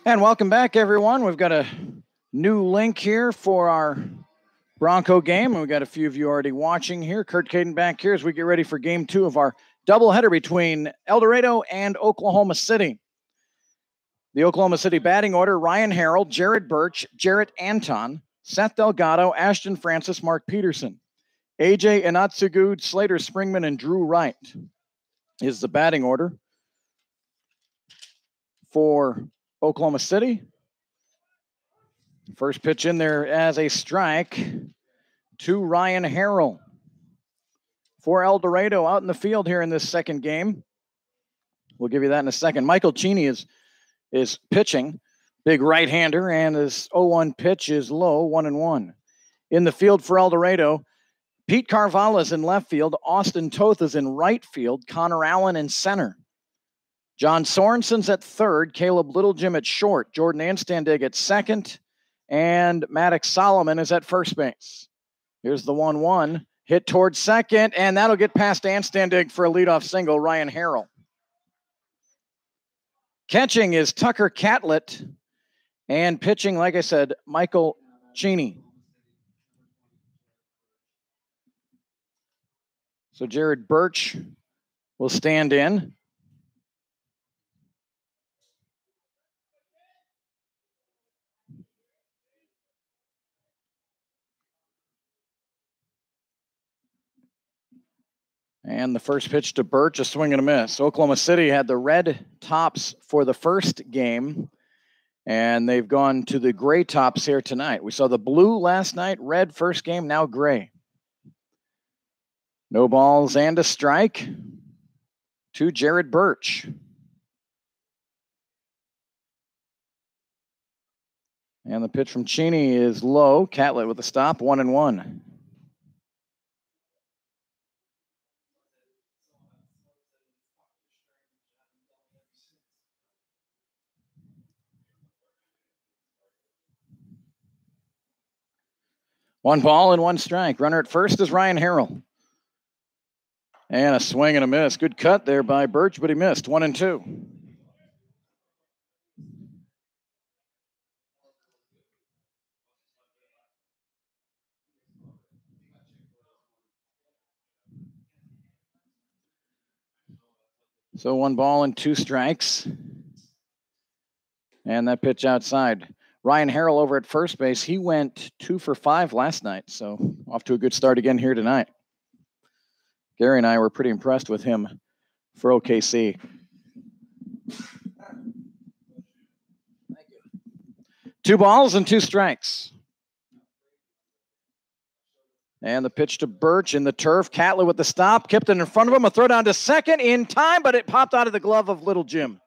And welcome back, everyone. We've got a new link here for our Bronco game. And we've got a few of you already watching here. Kurt Caden back here as we get ready for game 2 of our doubleheader between El Dorado and Oklahoma City. The Oklahoma City batting order: Ryan Harrell, Jared Birch, Jarrett Anton, Seth Delgado, Ashton Francis, Mark Peterson. AJ Inatsugud, Slater Springman, and Drew Wright is the batting order for Oklahoma City. First pitch in there as a strike to Ryan Harrell. For El Dorado out in the field here in this second game. We'll give you that in a second. Michael Cheney is pitching, big right-hander, and his 0-1 pitch is low, 1-1. In the field for El Dorado, Pete Carvalho is in left field, Austin Toth is in right field, Connor Allen in center. John Sorensen's at third, Caleb Littlejim at short, Jordan Anstandig at second, and Maddox Solomon is at first base. Here's the 1-1, hit towards second, and that'll get past Anstandig for a leadoff single, Ryan Harrell. Catching is Tucker Catlett, and pitching, like I said, Michael Cheney. So Jared Birch will stand in. And the first pitch to Birch, a swing and a miss. Oklahoma City had the red tops for the first game, and they've gone to the gray tops here tonight. We saw the blue last night, red first game, now gray. No balls and a strike to Jared Birch. And the pitch from Cheney is low. Catlett with a stop, 1-1. One ball and one strike. Runner at first is Ryan Harrell. And a swing and a miss. Good cut there by Birch, but he missed. 1-2. So 1 ball and 2 strikes. And that pitch outside. Ryan Harrell over at first base, he went 2 for 5 last night. So off to a good start again here tonight. Gary and I were pretty impressed with him for OKC. Thank you. 2 balls and 2 strikes. And the pitch to Birch in the turf. Catlett with the stop. Kipton in front of him. A throw down to second in time, but it popped out of the glove of Littlejim.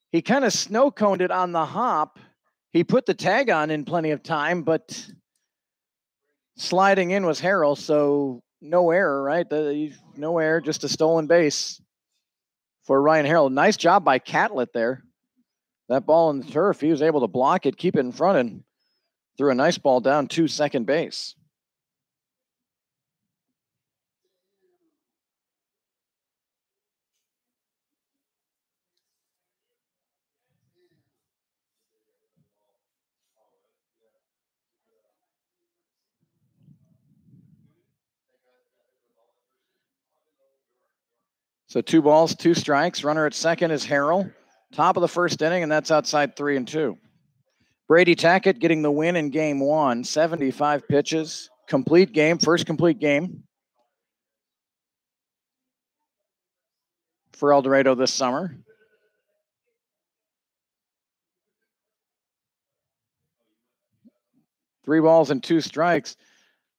He kind of snow coned it on the hop. He put the tag on in plenty of time, but sliding in was Harrell, so no error, right? No error, just a stolen base for Ryan Harrell. Nice job by Catlett there. That ball in the turf, he was able to block it, keep it in front, and threw a nice ball down to second base. So 2 balls, 2 strikes. Runner at second is Harrell. Top of the first inning, and that's outside 3-2. Brady Tackett getting the win in game 1. 75 pitches. Complete game. First complete game for El Dorado this summer. Three balls and 2 strikes.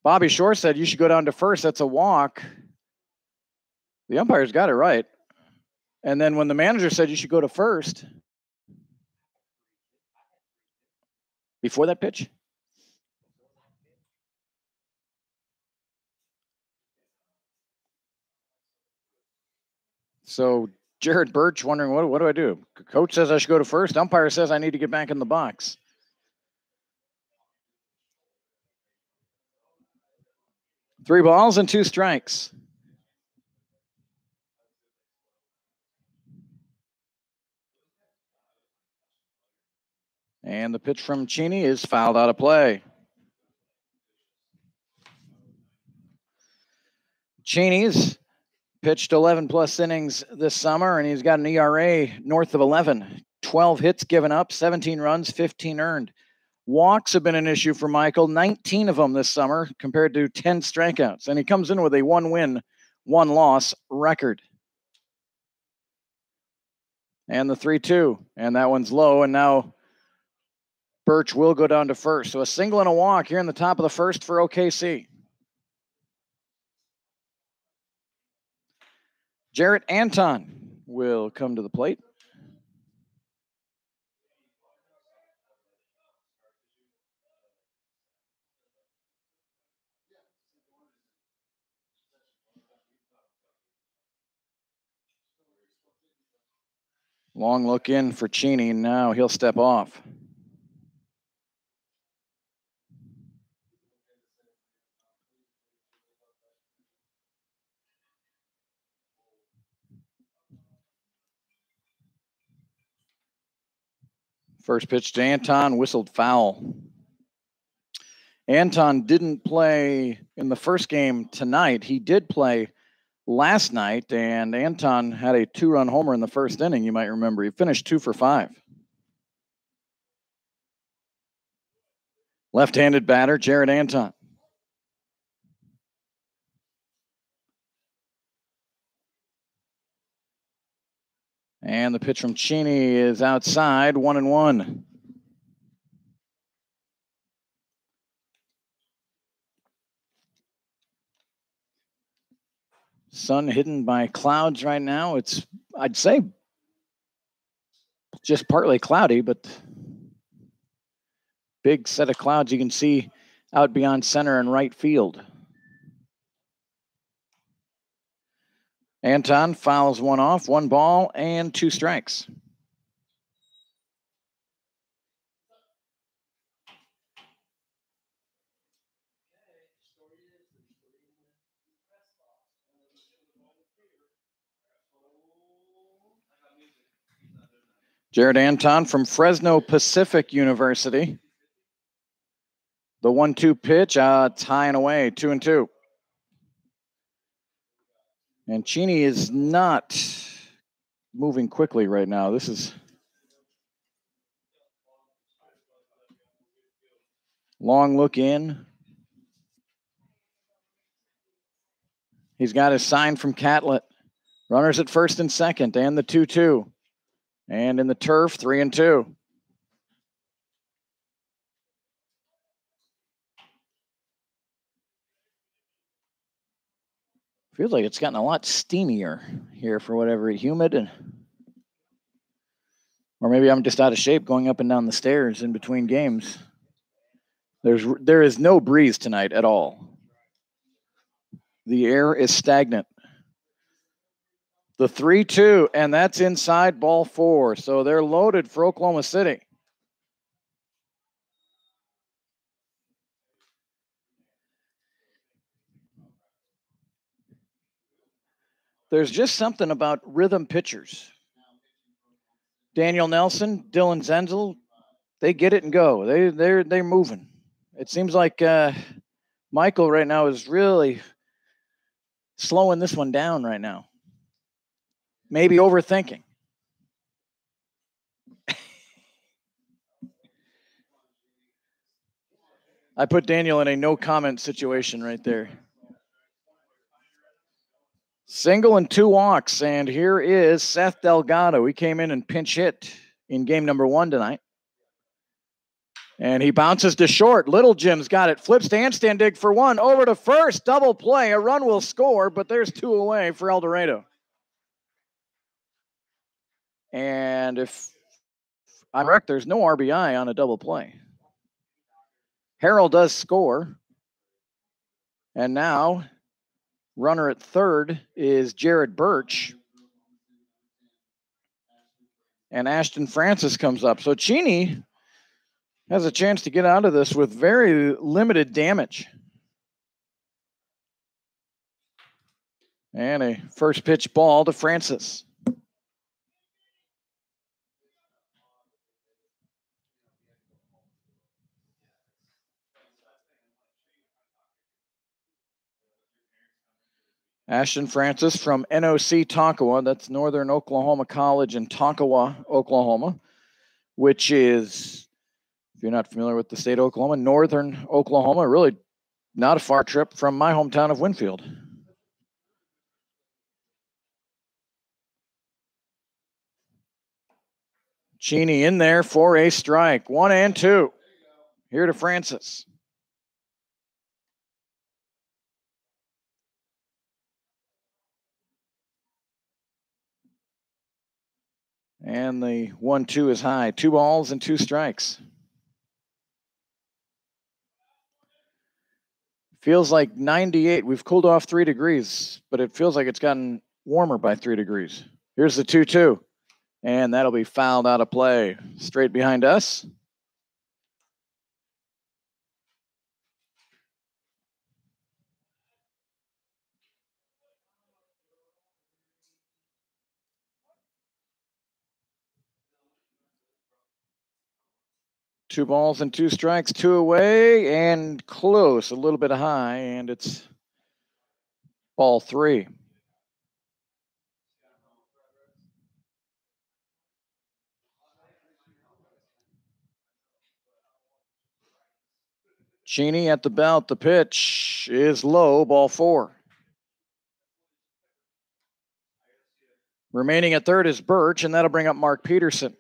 Bobby Shore said you should go down to first. That's a walk. The umpires got it right. And then when the manager said you should go to first, before that pitch, so Jared Birch wondering, what do I do? Coach says I should go to first. Umpire says I need to get back in the box. Three balls and 2 strikes. And the pitch from Cheney is fouled out of play. Cheney's pitched 11-plus innings this summer, and he's got an ERA north of 11. 12 hits given up, 17 runs, 15 earned. Walks have been an issue for Michael, 19 of them this summer compared to 10 strikeouts. And he comes in with a 1-win, 1-loss record. And the 3-2, and that one's low, and now Birch will go down to first. So a single and a walk here in the top of the first for OKC. Jarrett Anton will come to the plate. Long look in for Cheney. Now he'll step off. First pitch to Anton, whistled foul. Anton didn't play in the first game tonight. He did play last night, and Anton had a 2-run homer in the first inning, you might remember. He finished 2 for 5. Left-handed batter, Jarrett Anton. And the pitch from Cheney is outside, 1-1. Sun hidden by clouds right now. It's, I'd say, just partly cloudy, but big set of clouds you can see out beyond center and right field. Anton fouls one off, 1 ball and 2 strikes. Jarrett Anton from Fresno Pacific University. The 1-2 pitch, it's high and away, 2-2. And Cheney is not moving quickly right now. This is long look in. He's got his sign from Catlett. Runners at first and second, and the 2-2. And in the turf, 3-2. Feels like it's gotten a lot steamier here for whatever, humid, and or maybe I'm just out of shape going up and down the stairs in between games. There is no breeze tonight at all. The air is stagnant. The 3-2, and that's inside, ball 4. So they're loaded for Oklahoma City. There's just something about rhythm pitchers. Daniel Nelson, Dylan Zenzel, they get it and go. They're moving. It seems like Michael right now is really slowing this one down right now. Maybe overthinking. I put Daniel in a no comment situation right there. Single and 2 walks, and here is Seth Delgado. He came in and pinch hit in game number 1 tonight. And he bounces to short. Little Jim's got it. Flips to handstand dig for 1. Over to first. Double play. A run will score, but there's 2 away for El Dorado. And if I'm correct, there's no RBI on a double play. Harrell does score. And now, runner at third is Jared Birch. And Ashton Francis comes up. So Cheney has a chance to get out of this with very limited damage. And a first pitch ball to Francis. Ashton Francis from NOC Tonkawa. That's Northern Oklahoma College in Tonkawa, Oklahoma, which is, if you're not familiar with the state of Oklahoma, northern Oklahoma, really not a far trip from my hometown of Winfield. Cheney in there for a strike. 1 and 2. Here to Francis. And the 1-2 is high. 2 balls and 2 strikes. Feels like 98. We've cooled off 3 degrees, but it feels like it's gotten warmer by 3 degrees. Here's the 2-2. And that'll be fouled out of play. Straight behind us. Two balls and 2 strikes, 2 away, and close, a little bit high, and it's ball 3. Cheney at the belt. The pitch is low, ball 4. Remaining at third is Birch, and that'll bring up Mark Peterson.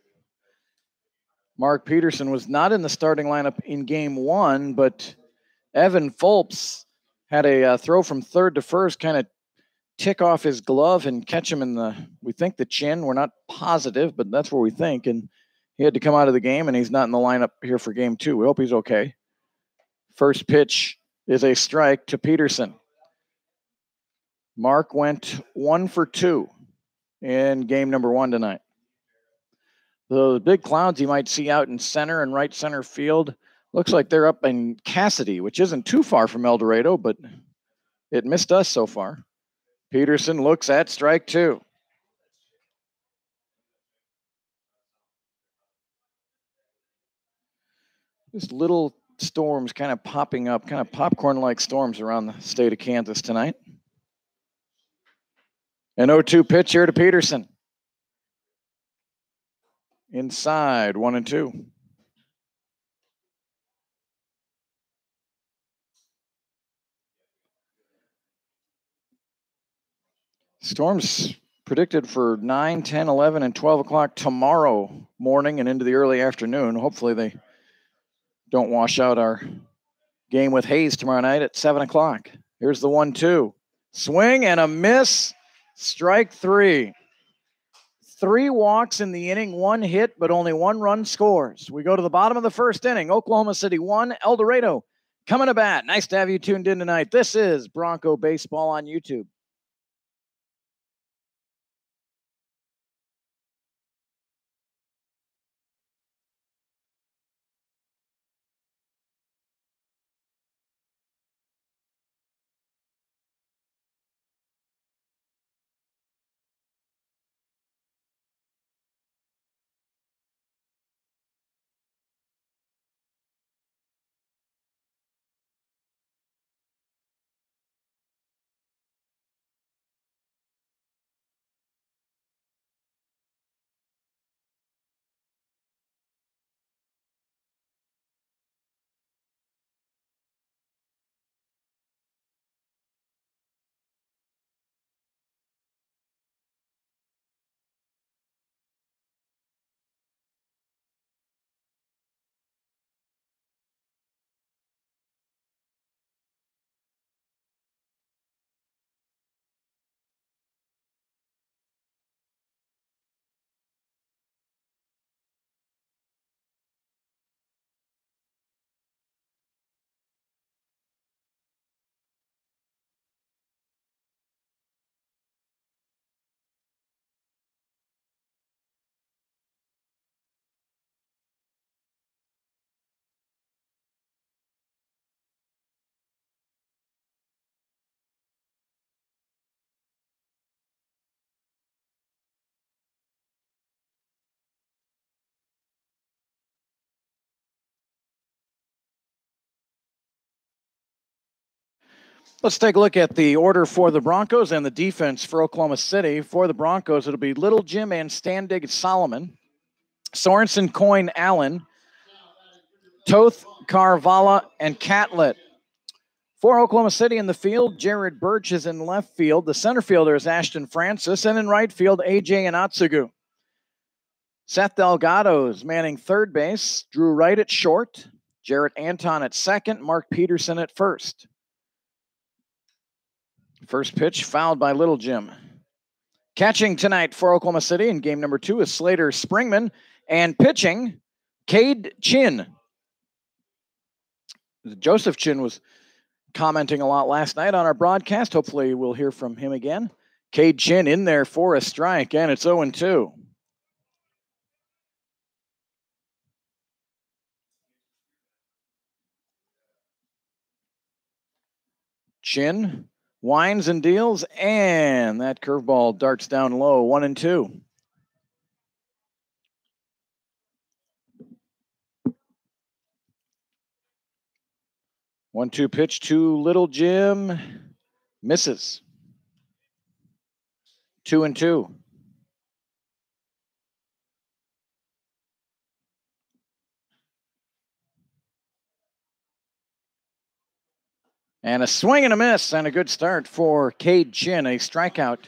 Mark Peterson was not in the starting lineup in game 1, but Evan Fulps had a throw from third to first, kind of tick off his glove and catch him in we think the chin. We're not positive, but that's where we think. And he had to come out of the game, and he's not in the lineup here for game 2. We hope he's okay. First pitch is a strike to Peterson. Mark went 1 for 2 in game number 1 tonight. The big clouds you might see out in center and right center field, looks like they're up in Cassidy, which isn't too far from El Dorado, but it missed us so far. Peterson looks at strike 2. Just little storms kind of popping up, kind of popcorn-like storms around the state of Kansas tonight. An 0-2 pitch here to Peterson. Inside, 1 and 2. Storms predicted for 9, 10, 11, and 12 o'clock tomorrow morning and into the early afternoon. Hopefully they don't wash out our game with Hayes tomorrow night at 7 o'clock. Here's the 1-2. Swing and a miss. Strike 3. 3 walks in the inning, 1 hit, but only 1 run scores. We go to the bottom of the first inning. Oklahoma City 1, El Dorado coming to bat. Nice to have you tuned in tonight. This is Bronco Baseball on YouTube. Let's take a look at the order for the Broncos and the defense for Oklahoma City. For the Broncos, it'll be Little Jim and Standig Solomon, Sorensen, Coyne, Allen, Toth, Carvala, and Catlett. For Oklahoma City in the field, Jared Birch is in left field. The center fielder is Ashton Francis, and in right field, AJ Anatsugu. Seth Delgado is manning third base, Drew Wright at short, Jarrett Anton at second, Mark Peterson at first. First pitch fouled by Little Jim. Catching tonight for Oklahoma City in game number 2 is Slater Springman, and pitching, Cade Chin. Joseph Chin was commenting a lot last night on our broadcast. Hopefully we'll hear from him again. Cade Chin in there for a strike, and it's 0-2. Chin winds and deals, and that curveball darts down low, 1-2. One-two pitch to Little Jim, misses. 2-2. And a swing and a miss, and a good start for Cade Chin, a strikeout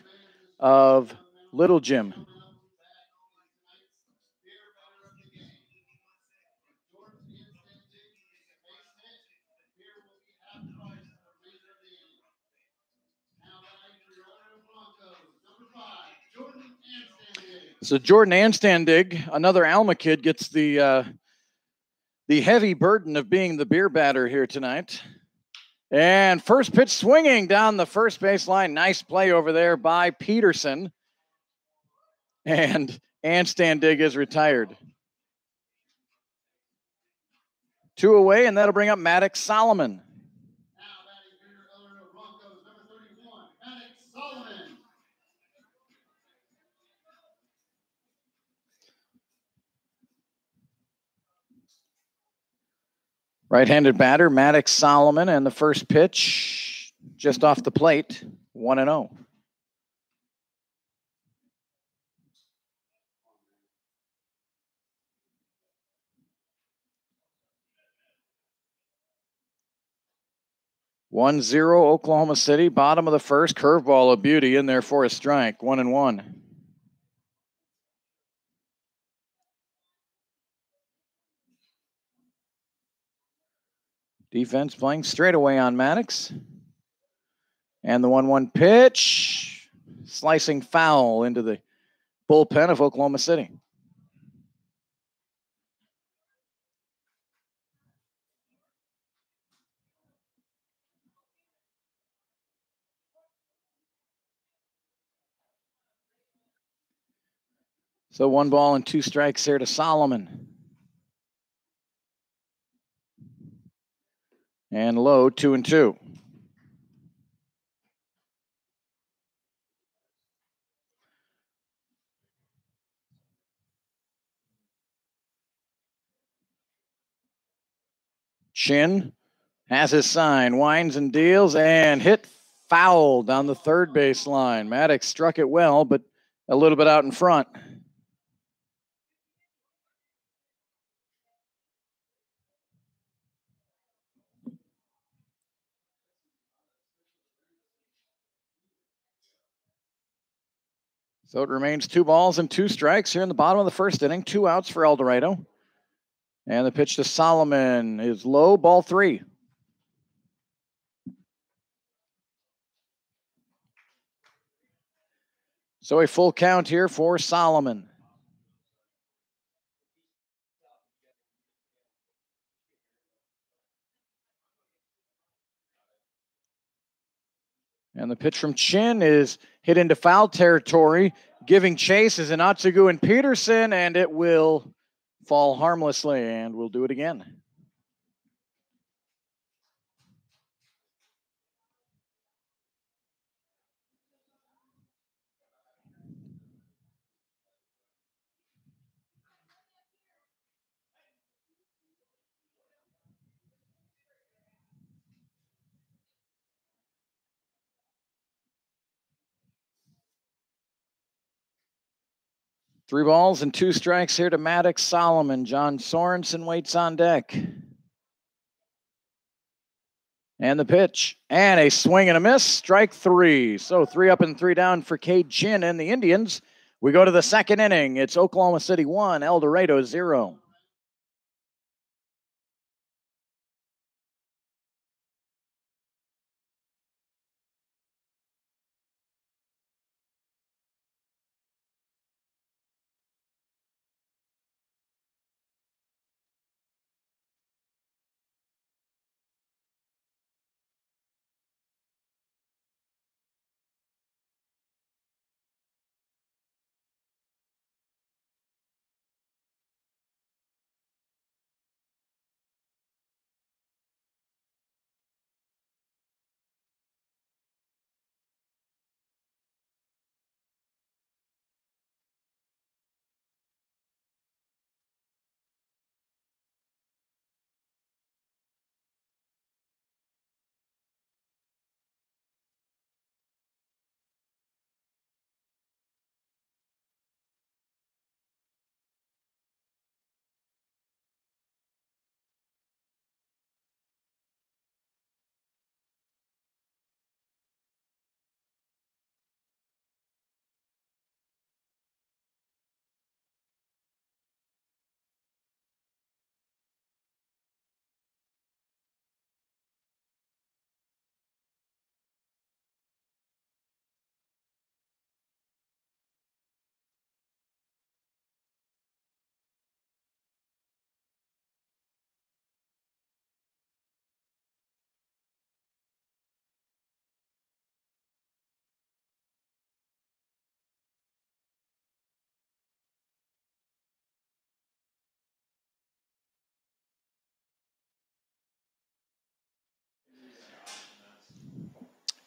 of Little Jim. So Jordan Anstandig, another Alma kid, gets the heavy burden of being the beer batter here tonight. And first pitch swinging down the first baseline. Nice play over there by Peterson. And Anstandig is retired. 2 away, and that'll bring up Maddox Solomon. Right-handed batter, Maddox Solomon, and the first pitch just off the plate, 1-0. One zero Oklahoma City, bottom of the first, curveball of beauty in there for a strike, 1-1. Defense playing straight away on Maddox. And the 1-1 pitch, slicing foul into the bullpen of Oklahoma City. So 1 ball and 2 strikes here to Solomon. And low, 2-2. Chin has his sign, winds and deals, and hit foul down the third base line. Maddox struck it well, but a little bit out in front. So it remains 2 balls and 2 strikes here in the bottom of the first inning. 2 outs for El Dorado. And the pitch to Solomon is low, ball 3. So a full count here for Solomon. And the pitch from Chin is hit into foul territory. Giving chase is Anatsugu and Peterson, and it will fall harmlessly, and we'll do it again. 3 balls and 2 strikes here to Maddox Solomon. John Sorensen waits on deck. And the pitch. And a swing and a miss. Strike 3. So 3 up and 3 down for Cade Chin and the Indians. We go to the second inning. It's Oklahoma City 1, El Dorado 0.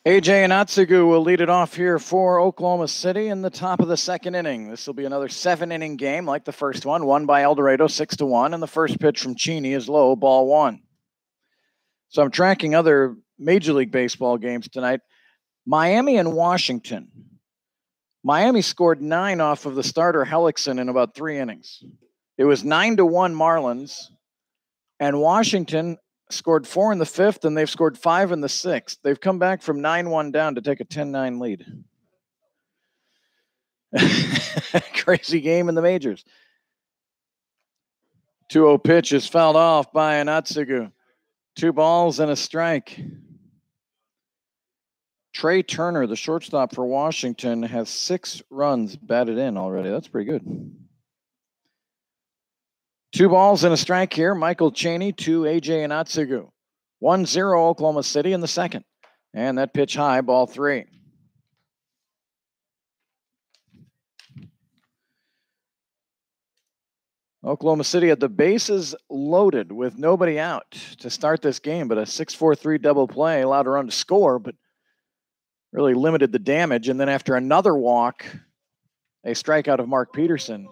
AJ Anatsugu will lead it off here for Oklahoma City in the top of the second inning. This will be another 7-inning game like the first one, won by El Dorado 6-1, and the first pitch from Cheney is low, ball 1. So I'm tracking other Major League Baseball games tonight. Miami and Washington. Miami scored 9 off of the starter Hellickson in about 3 innings. It was 9-1 Marlins, and Washington scored 4 in the 5th, and they've scored 5 in the 6th. They've come back from 9-1 down to take a 10-9 lead. Crazy game in the majors. 2-0 pitch is fouled off by Anatsugu. 2 balls and a strike. Trey Turner, the shortstop for Washington, has 6 runs batted in already. That's pretty good. 2 balls and a strike here. Michael Cheney to AJ Anatsugu. 1-0 Oklahoma City in the second. And that pitch high, ball 3. Oklahoma City had the bases loaded with nobody out to start this game, but a 6-4-3 double play allowed a run to score, but really limited the damage. And then after another walk, a strikeout of Mark Peterson.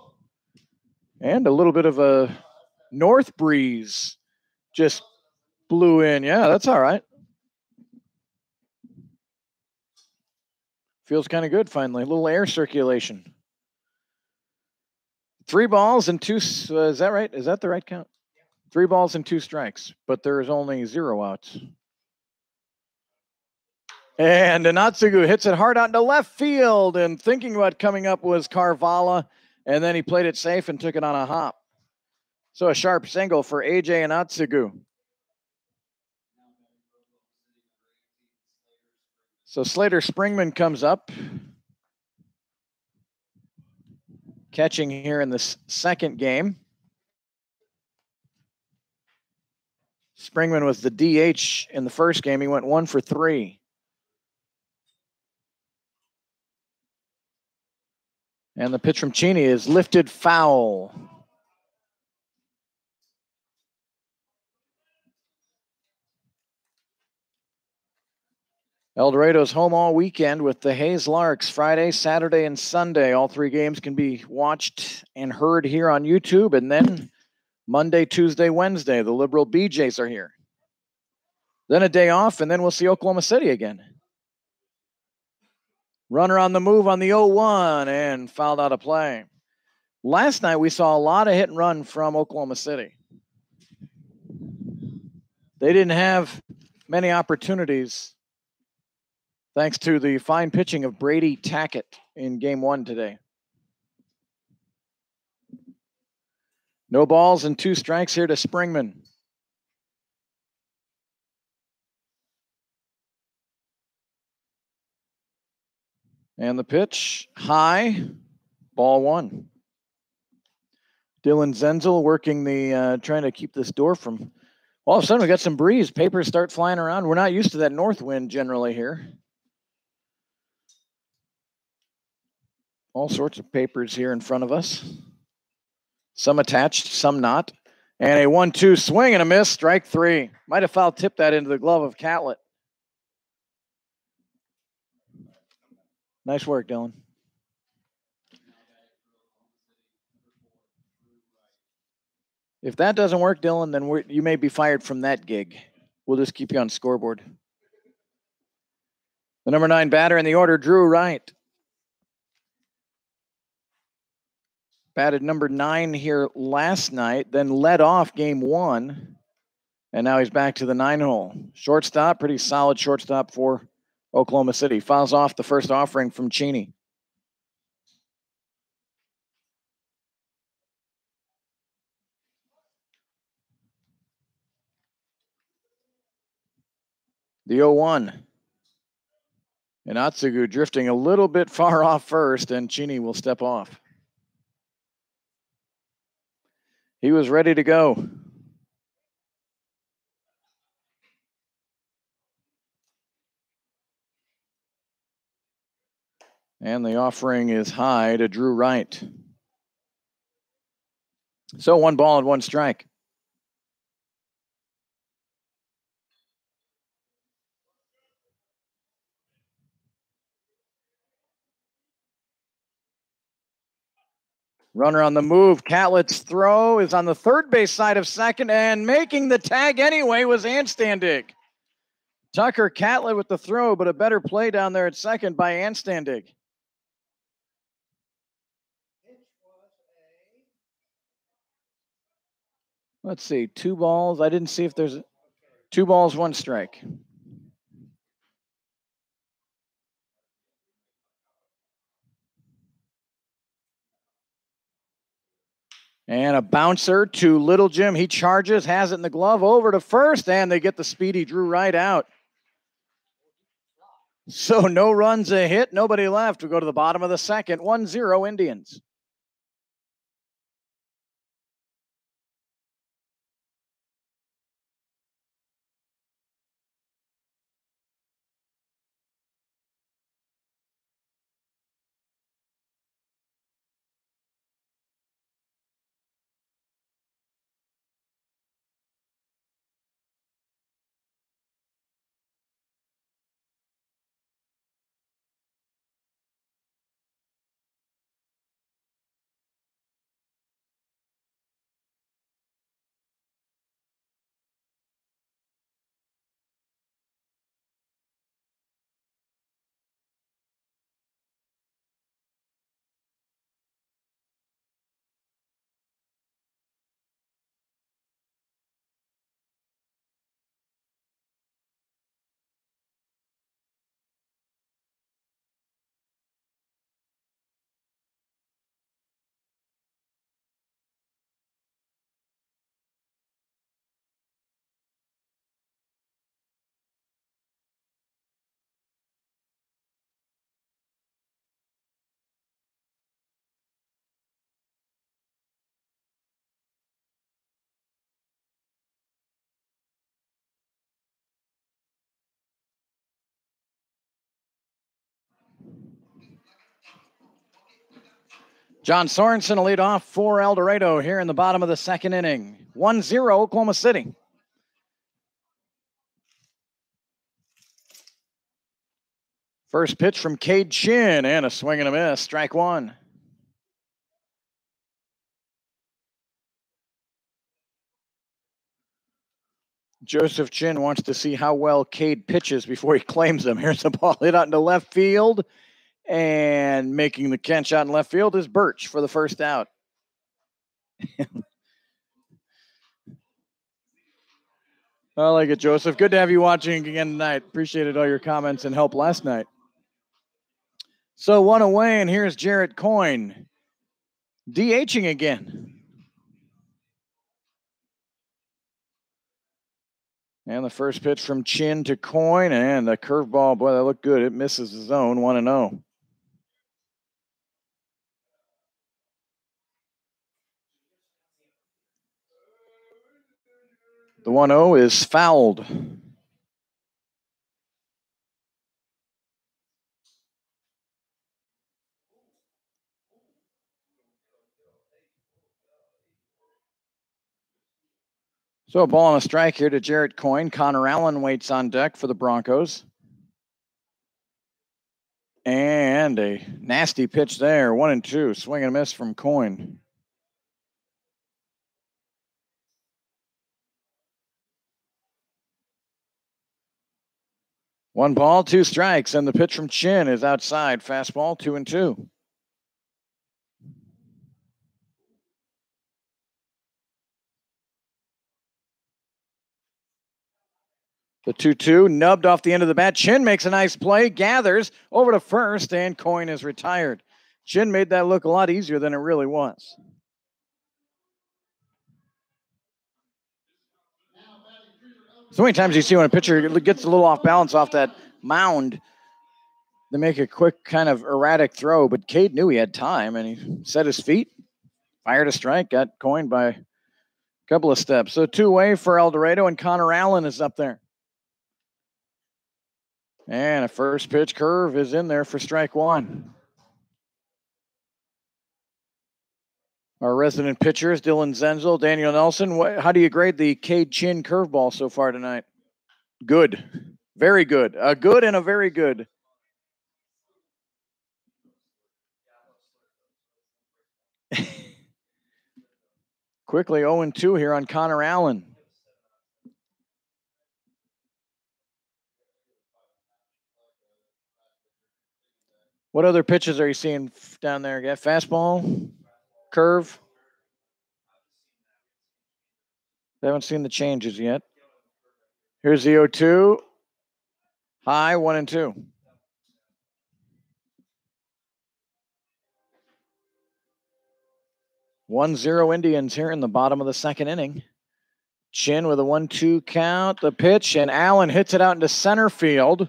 And a little bit of a north breeze just blew in. Yeah, that's all right. Feels kind of good finally. A little air circulation. 3 balls and 2. Is that right? Is that the right count? 3 balls and 2 strikes, but there is only 0 outs. And Anatsugu hits it hard out into left field, and thinking about coming up was Carvalho, and then he played it safe and took it on a hop. So a sharp single for AJ Anatsugu. So Slater Springman comes up, catching here in this second game. Springman was the DH in the first game. He went 1 for 3. And the pitch from Cheney is lifted foul. El Dorado's home all weekend with the Hayes Larks Friday, Saturday, and Sunday. All 3 games can be watched and heard here on YouTube. And then Monday, Tuesday, Wednesday, the Liberal BJs are here. Then a day off, and then we'll see Oklahoma City again. Runner on the move on the 0-1 and fouled out of play. Last night, we saw a lot of hit and run from Oklahoma City. They didn't have many opportunities thanks to the fine pitching of Brady Tackett in game 1 today. No balls and 2 strikes here to Springman. And the pitch, high, ball 1. Dylan Zenzel working the, trying to keep this door from, all of a sudden we got some breeze. Papers start flying around. We're not used to that north wind generally here. All sorts of papers here in front of us. Some attached, some not. And a 1-2 swing and a miss, strike 3. Might have foul tipped that into the glove of Catlett. Nice work, Dylan. If that doesn't work, Dylan, then you may be fired from that gig. We'll just keep you on scoreboard. The number 9 batter in the order, Drew Wright. Batted number 9 here last night, then led off game 1. And now he's back to the 9 hole. Shortstop, pretty solid shortstop for Oklahoma City. Fouls off the first offering from Cheney. The 0-1. And Atsugu drifting a little bit far off first, and Cheney will step off. He was ready to go. And the offering is high to Drew Wright. So 1 ball and 1 strike. Runner on the move. Catlett's throw is on the third base side of second, and making the tag anyway was Anstandig. Tucker Catlett with the throw, but a better play down there at second by Anstandig. Let's see, 2 balls. I didn't see if there's 2 balls, 1 strike. And a bouncer to Little Jim. He charges, has it in the glove, over to first, and they get the speedy Drew Wright out. So no runs, a hit, nobody left. We go to the bottom of the second, 1-0 Indians. John Sorensen will lead off for El Dorado here in the bottom of the second inning. 1-0 Oklahoma City. First pitch from Cade Chin, and a swing and a miss, strike 1. Joseph Chin wants to see how well Cade pitches before he claims him. Here's the ball hit out into left field, and making the catch out in left field is Birch for the first out. I like it, Joseph. Good to have you watching again tonight. Appreciated all your comments and help last night. So one away, and here's Jarrett Coyne DHing again. And the first pitch from Chin to Coyne, and the curveball, boy, that looked good. It misses the zone, 1-0. The 1-0 is fouled. So a ball and a strike here to Jarrett Coyne. Connor Allen waits on deck for the Broncos. And a nasty pitch there, 1-2. Swing and a miss from Coyne. One ball, two strikes, and the pitch from Chin is outside. Fastball, 2-2. The 2-2 nubbed off the end of the bat. Chin makes a nice play, gathers over to first, and Coyne is retired. Chin made that look a lot easier than it really was. So many times you see when a pitcher gets a little off balance off that mound, they make a quick kind of erratic throw, but Cade knew he had time, and he set his feet, fired a strike, got Coyne by a couple of steps. So 2-away for El Dorado, and Connor Allen is up there. And a first pitch curve is in there for strike one. Our resident pitchers, Dylan Zenzel, Daniel Nelson. How do you grade the Cade Chin curveball so far tonight? Good. Very good. A good and a very good. Quickly 0-2 here on Connor Allen. What other pitches are you seeing down there? Got fastball, curve? I haven't seen the changes yet. Here's the 0-2. High, 1-2. 1-0 Indians here in the bottom of the second inning. Chin with a 1-2 count. The pitch, and Allen hits it out into center field.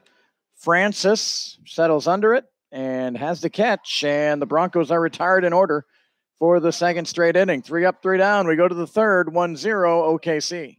Francis settles under it and has the catch, and the Broncos are retired in order for the second straight inning. 3 up, 3 down. We go to the third, 1-0 OKC.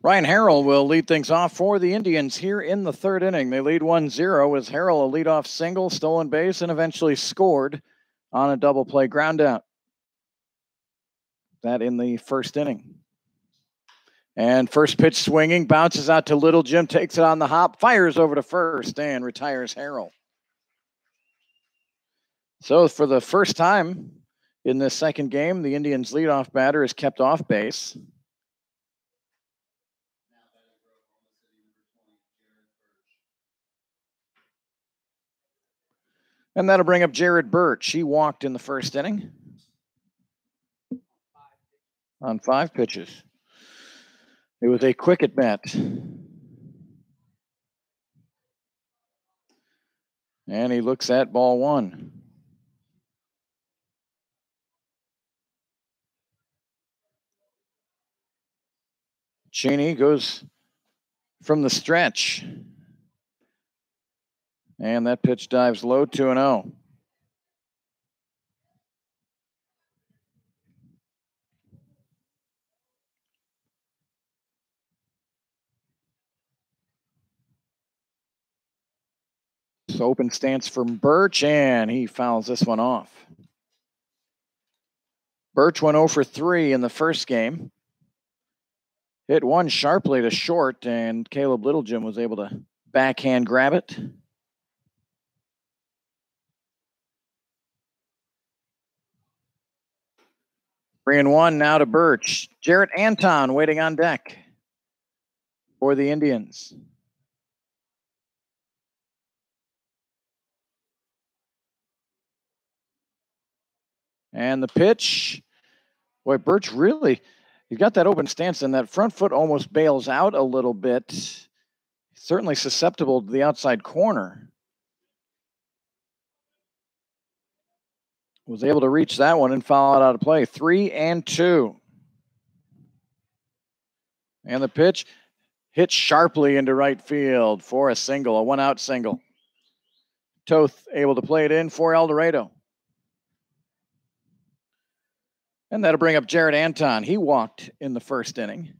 Ryan Harrell will lead things off for the Indians here in the third inning. They lead 1-0 as Harrell a leadoff single, stolen base, and eventually scored on a double play ground out. That in the first inning. And first pitch swinging, bounces out to Little Jim, takes it on the hop, fires over to first, and retires Harrell. So for the first time in this second game, the Indians' leadoff batter is kept off base. And that'll bring up Jared Birch. He walked in the first inning on 5 pitches. It was a quick at bat. And he looks at ball 1. Cheney goes from the stretch. And that pitch dives low, 2-0. So open stance from Birch, and he fouls this one off. Birch went 0 for 3 in the first game. Hit one sharply to short, and Caleb Littlejim was able to backhand grab it. Three and one now to Birch. Jarrett Anton waiting on deck for the Indians. And the pitch. Boy, Birch really, he's got that open stance, and that front foot almost bails out a little bit. Certainly susceptible to the outside corner. Was able to reach that one and foul it out of play. 3-2. And the pitch hit sharply into right field for a single, a 1-out single. Toth able to play it in for El Dorado. And that'll bring up Jarrett Anton. He walked in the first inning.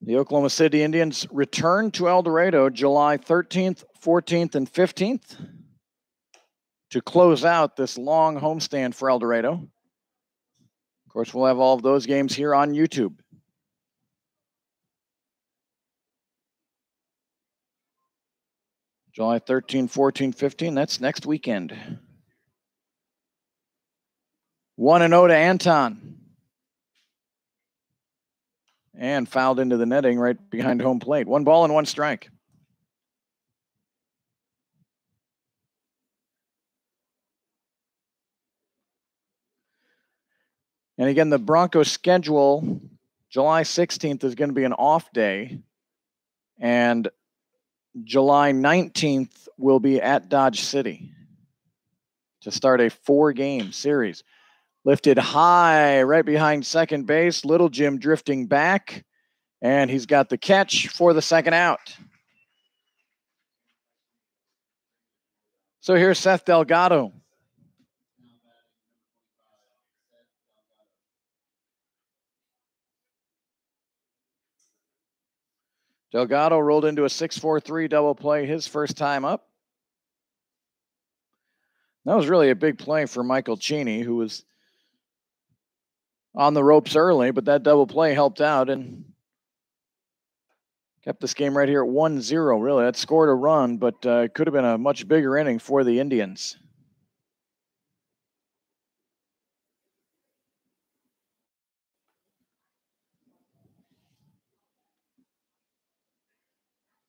The Oklahoma City Indians return to El Dorado July 13th, 14th, and 15th to close out this long homestand for El Dorado. Of course, we'll have all of those games here on YouTube. July 13, 14, 15, that's next weekend. 1-0 to Anton. And fouled into the netting right behind home plate. 1 ball and 1 strike. And again, the Broncos schedule, July 16th is going to be an off day. And July 19th will be at Dodge City to start a 4-game series. Lifted high right behind second base. Little Jim drifting back. And he's got the catch for the second out. So here's Seth Delgado. Delgado rolled into a 6-4-3 double play his first time up. That was really a big play for Michael Cheney, who was on the ropes early, but that double play helped out and kept this game right here at 1-0, really. That scored a run, but it could have been a much bigger inning for the Indians.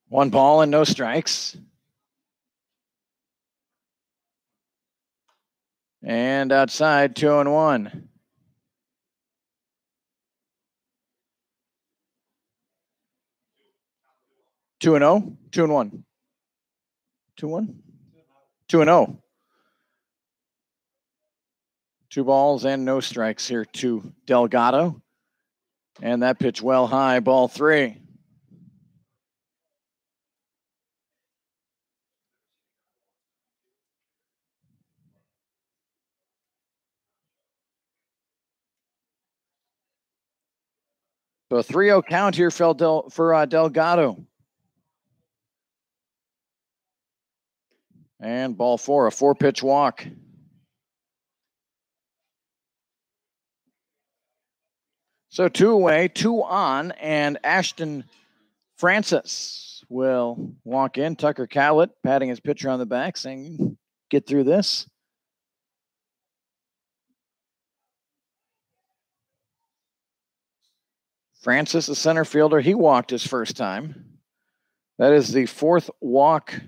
One ball and no strikes. And outside, 2-1. Two and 0, 2-1. 2-1. 2-0. 2 balls and no strikes here to Delgado. And that pitch well high, ball 3. So a 3-0 count here for Delgado. And ball 4, a 4-pitch walk. So 2 away, 2 on, and Ashton Francis will walk in. Tucker Cowlett patting his pitcher on the back, saying, "Get through this." Francis, the center fielder, he walked his first time. That is the 4th walk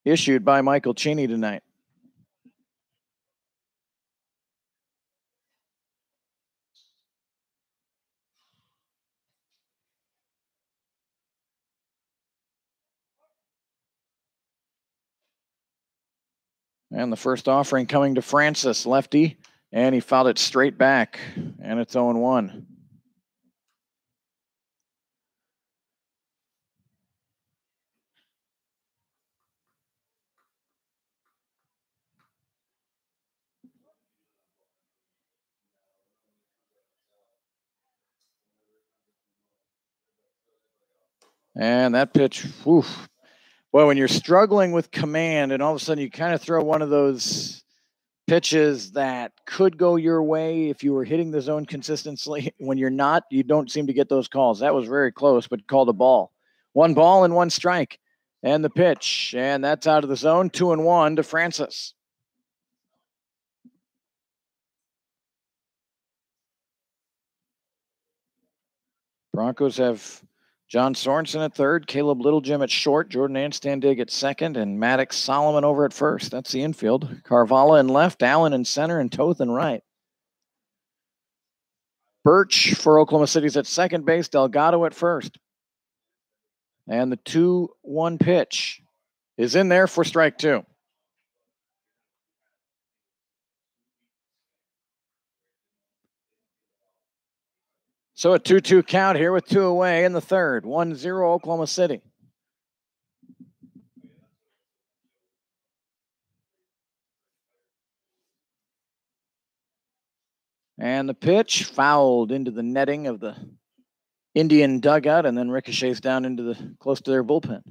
issued by Michael Cheney tonight. And the first offering coming to Francis, lefty, and he fouled it straight back, and it's 0-1. And that pitch, whew. Well, when you're struggling with command and all of a sudden you kind of throw one of those pitches that could go your way if you were hitting the zone consistently. When you're not, you don't seem to get those calls. That was very close, but called a ball. 1 ball and 1 strike. And the pitch, and that's out of the zone. 2-1 to Francis. Broncos have John Sorensen at third, Caleb Littlejim at short, Jordan Anstandig at second, and Maddox Solomon over at first. That's the infield. Carvalho in left, Allen in center, and Toth in right. Birch for Oklahoma City's at second base, Delgado at first. And the 2-1 pitch is in there for strike 2. So a 2-2 count here with 2 away in the third. 1-0 Oklahoma City. And the pitch fouled into the netting of the Indian dugout and then ricochets down into the close to their bullpen.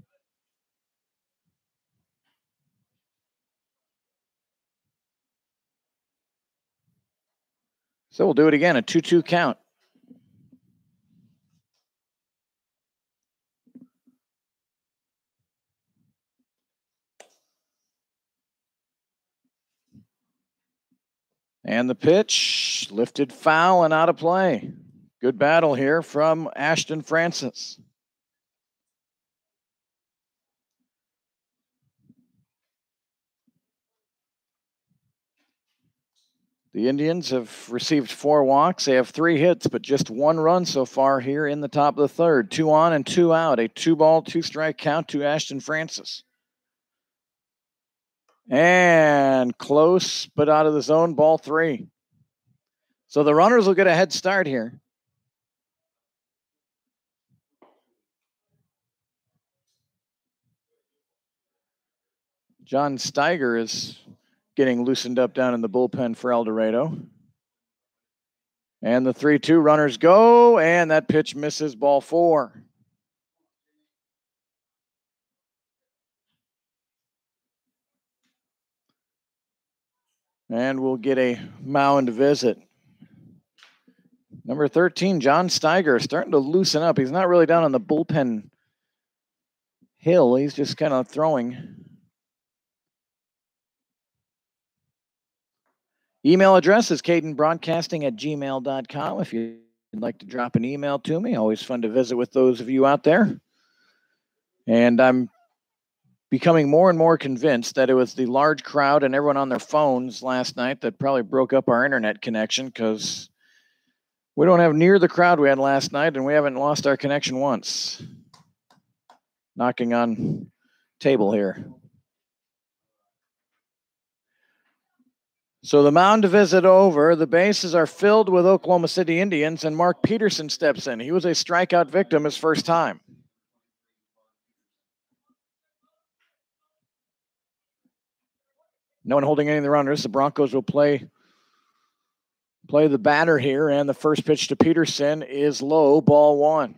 So we'll do it again, a 2-2 count. And the pitch lifted foul and out of play. Good battle here from Ashton Francis. The Indians have received 4 walks. They have 3 hits, but just 1 run so far here in the top of the third. 2 on and 2 out. A 2-ball, 2-strike count to Ashton Francis. And close, but out of the zone, ball 3. So the runners will get a head start here. John Steiger is getting loosened up down in the bullpen for El Dorado. And the 3-2 runners go, and that pitch misses, ball 4. And we'll get a mound visit. Number 13, John Steiger, starting to loosen up. He's not really down on the bullpen hill. He's just kind of throwing. Email address is cadenbroadcasting@gmail.com if you'd like to drop an email to me. Always fun to visit with those of you out there. And I'm becoming more and more convinced that it was the large crowd and everyone on their phones last night that probably broke up our internet connection, because we don't have near the crowd we had last night, and we haven't lost our connection once. Knocking on table here. So the mound visit over. The bases are filled with Oklahoma City Indians, and Mark Peterson steps in. He was a strikeout victim his first time. No one holding any of the runners. The Broncos will play Play the batter here, and the first pitch to Peterson is low, ball one.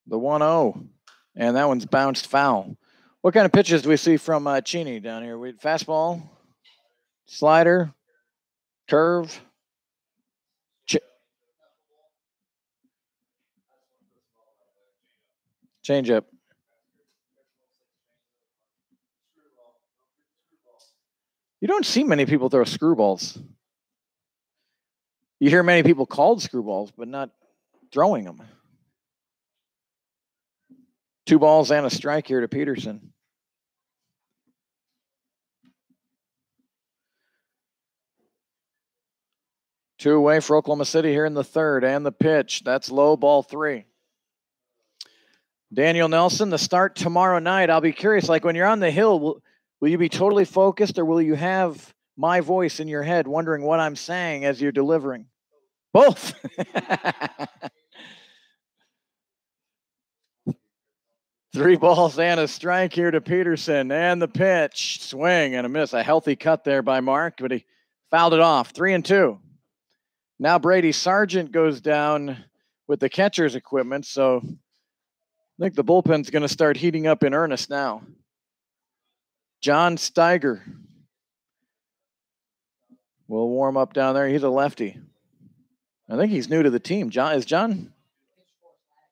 The 1-0, and that one's bounced foul. What kind of pitches do we see from Cheney down here? Fastball, slider, curve, changeup. You don't see many people throw screwballs. You hear many people called screwballs, but not throwing them. 2 balls and a strike here to Peterson. Two away for Oklahoma City here in the third, and the pitch. That's low, ball 3. Daniel Nelson, the start tomorrow night. I'll be curious, like when you're on the hill, will you be totally focused, or will you have my voice in your head wondering what I'm saying as you're delivering? Both. 3 balls and a strike here to Peterson, and the pitch. Swing and a miss. A healthy cut there by Mark, but he fouled it off. 3-2. Now Brady Sargent goes down with the catcher's equipment, so I think the bullpen's going to start heating up in earnest now. John Steiger will warm up down there. He's a lefty. I think he's new to the team. John?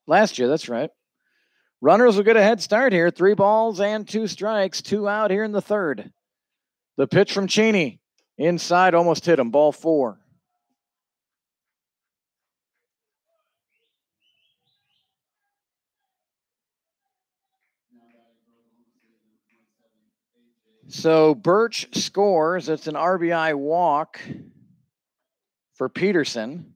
Last year, that's right. Runners will get a head start here. 3 balls and 2 strikes. 2 out here in the third. The pitch from Cheney. Inside, almost hit him. Ball 4. So Birch scores. It's an RBI walk for Peterson.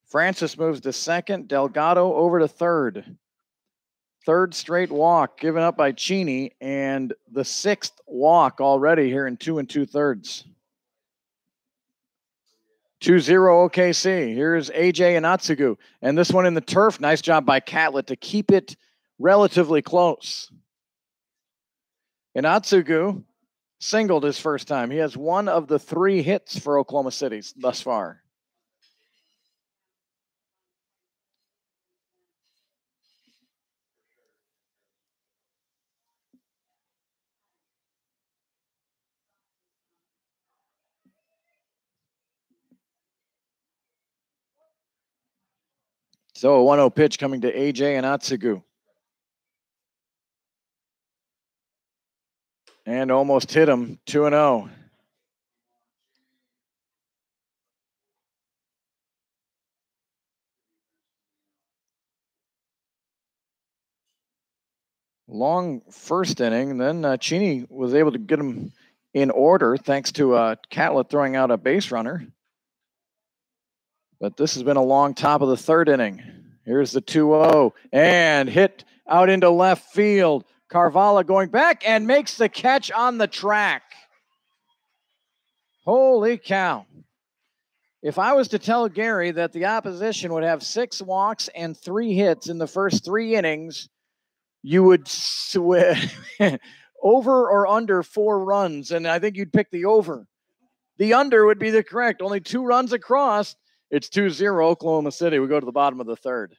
Francis moves to second. Delgado over to third. Third straight walk given up by Cheney, and the 6th walk already here in 2 2/3. 2-0 OKC. Here's AJ Inatsugu. And this one in the turf. Nice job by Catlett to keep it relatively close. Inatsugu singled his first time. He has 1 of the 3 hits for Oklahoma City thus far. So a 1-0 pitch coming to AJ Inatsugu. And almost hit him. 2-0. Long first inning. Then Cheney was able to get him in order thanks to Catlett throwing out a base runner. But this has been a long top of the third inning. Here's the 2-0 and hit out into left field. Carvalho going back and makes the catch on the track. Holy cow. If I was to tell Gary that the opposition would have 6 walks and 3 hits in the first 3 innings, you would swear over or under 4 runs, and I think you'd pick the over. The under would be the correct. Only 2 runs across. It's 2-0 Oklahoma City. We go to the bottom of the third.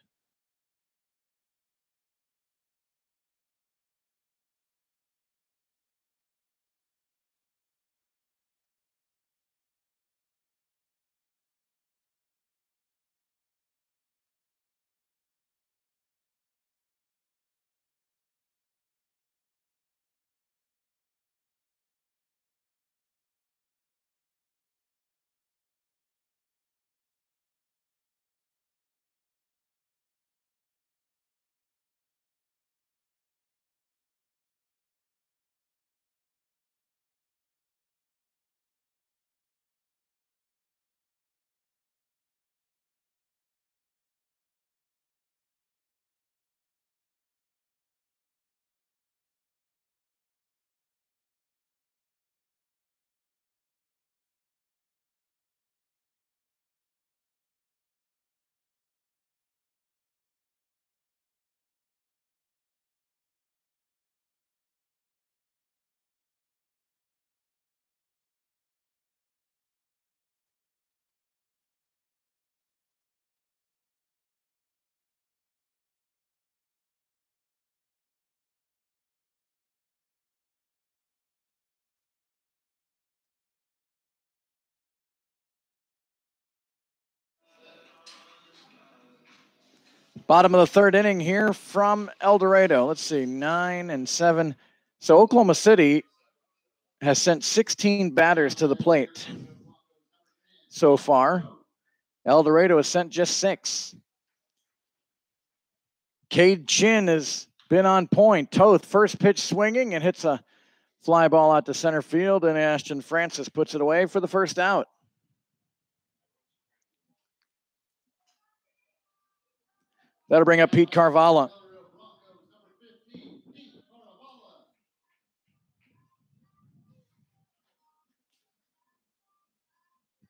Bottom of the third inning here from El Dorado. Let's see, 9 and 7. So Oklahoma City has sent 16 batters to the plate so far. El Dorado has sent just 6. Cade Chin has been on point. Toth, first pitch swinging and hits a fly ball out to center field, and Ashton Francis puts it away for the first out. That'll bring up Pete Carvalho.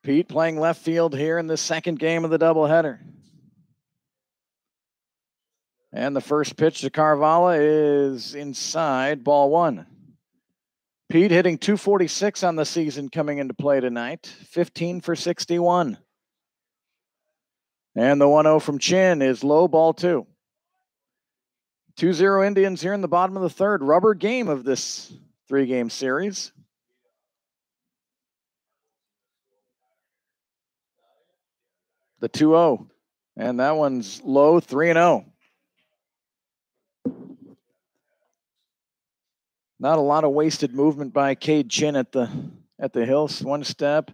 Pete playing left field here in the second game of the doubleheader. And the first pitch to Carvalho is inside, ball 1. Pete hitting .246 on the season coming into play tonight, 15 for 61. And the 1-0 from Chin is low, ball 2. 2-0 Indians here in the bottom of the third. Rubber game of this 3-game series. The 2-0. And that one's low, 3-0. Not a lot of wasted movement by Cade Chin at the hill. One step,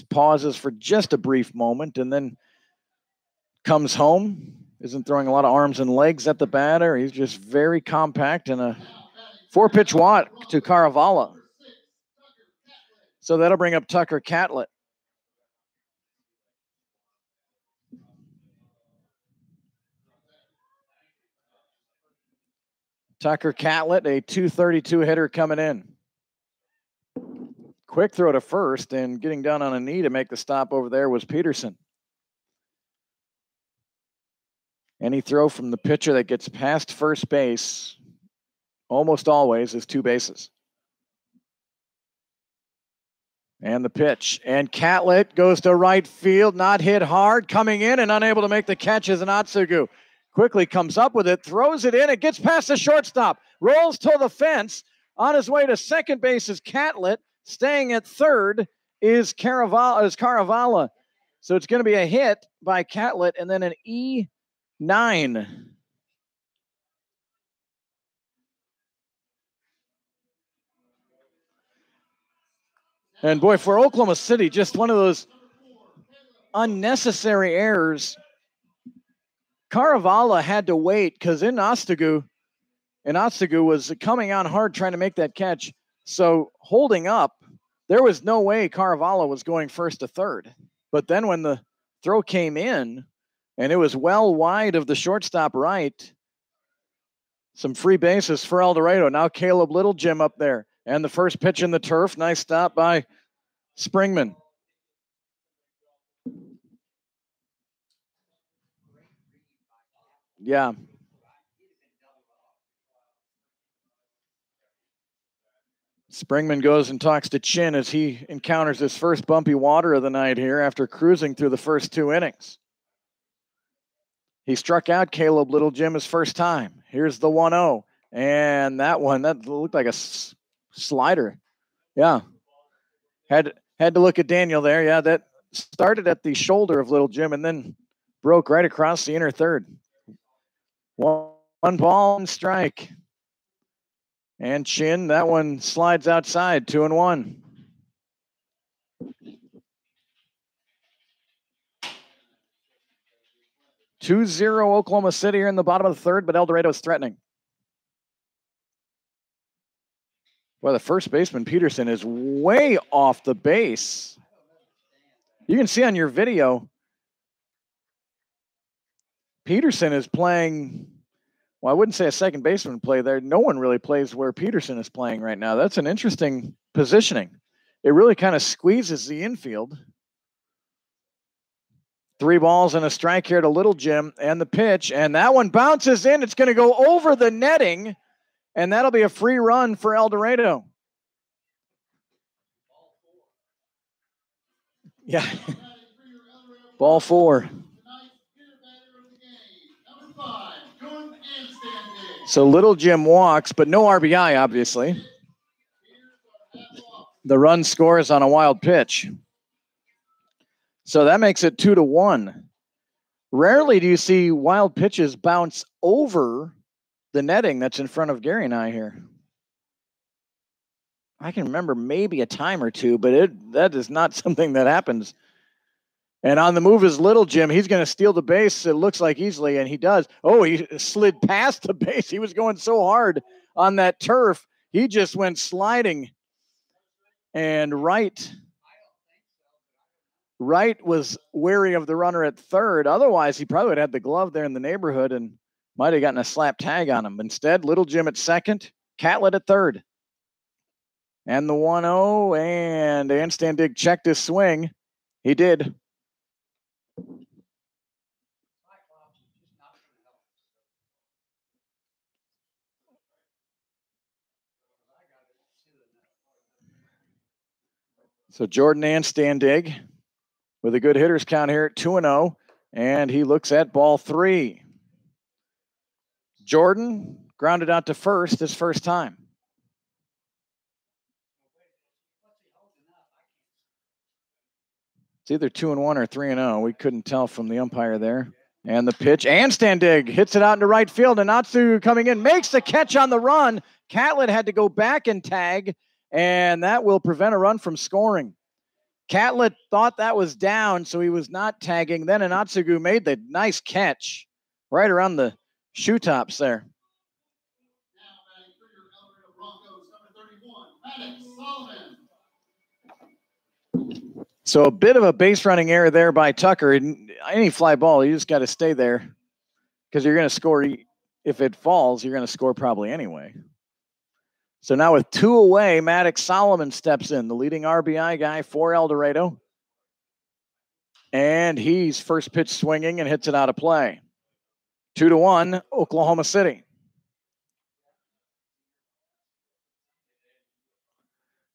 pauses for just a brief moment, and then comes home. Isn't throwing a lot of arms and legs at the batter. He's just very compact, and a 4-pitch walk to Carvalho. So that'll bring up Tucker Catlett. Tucker Catlett, a .232 hitter coming in. Quick throw to first, and getting down on a knee to make the stop over there was Peterson. Any throw from the pitcher that gets past first base, almost always, is 2 bases. And the pitch. And Catlett goes to right field, not hit hard, coming in and unable to make the catch is Anatsugu. Quickly comes up with it, throws it in, it gets past the shortstop, rolls to the fence. On his way to second base is Catlett. Staying at third is Carvalho. So it's going to be a hit by Catlett and then an E9. And boy, for Oklahoma City, just one of those unnecessary errors. Carvalho had to wait because Anatsugu was coming on hard trying to make that catch. So holding up, there was no way Carvalho was going first to third. But then when the throw came in, and it was well wide of the shortstop right, some free bases for El Dorado. Now Caleb Littlejim up there. And the first pitch in the turf, nice stop by Springman. Yeah. Springman goes and talks to Chin as he encounters his first bumpy water of the night here after cruising through the first 2 innings. He struck out Caleb Littlejim his first time. Here's the 1-0. And that looked like a slider. Yeah. Had to look at Daniel there. Yeah, that started at the shoulder of Littlejim and then broke right across the inner third. 1 ball and strike. And Chin, that one slides outside, 2-1. (2-0) Oklahoma City here in the bottom of the third, but El Dorado is threatening. Well, the first baseman, Peterson, is way off the base. You can see on your video, Peterson is playing, well, I wouldn't say a second baseman play there. No one really plays where Peterson is playing right now. That's an interesting positioning. It really kind of squeezes the infield. 3 balls and a strike here to Littlejim, and the pitch, and that one bounces in. It's going to go over the netting, and that'll be a free run for El Dorado. Yeah. Ball 4. So Littlejim walks, but no RBI, obviously. The run scores on a wild pitch. So that makes it 2-1. Rarely do you see wild pitches bounce over the netting that's in front of Gary and I here. I can remember maybe a time or two, but that is not something that happens. And on the move is Little Jim. He's going to steal the base, it looks like, easily, and he does. Oh, he slid past the base. He was going so hard on that turf. He just went sliding. And Wright was wary of the runner at third. Otherwise, he probably would have had the glove there in the neighborhood and might have gotten a slap tag on him. Instead, Little Jim at second, Catlett at third. And the 1-0, and Anstandig checked his swing. He did. So Jordan Anstandig with a good hitters count here at 2-0, and he looks at ball 3. Jordan grounded out to first his first time. It's either 2-1 or 3-0. We couldn't tell from the umpire there. And the pitch, Anstandig hits it out into right field, and Natsu coming in, makes the catch on the run. Catlett had to go back and tag, and that will prevent a run from scoring. Catlett thought that was down, so he was not tagging. Then Anatsugu made the nice catch right around the shoe tops there. So a bit of a base running error there by Tucker. Any fly ball, you just got to stay there because you're going to score. If it falls, you're going to score probably anyway. So now with 2 away, Maddox Solomon steps in, the leading RBI guy for El Dorado. And he's first pitch swinging and hits it out of play. 2-1, Oklahoma City.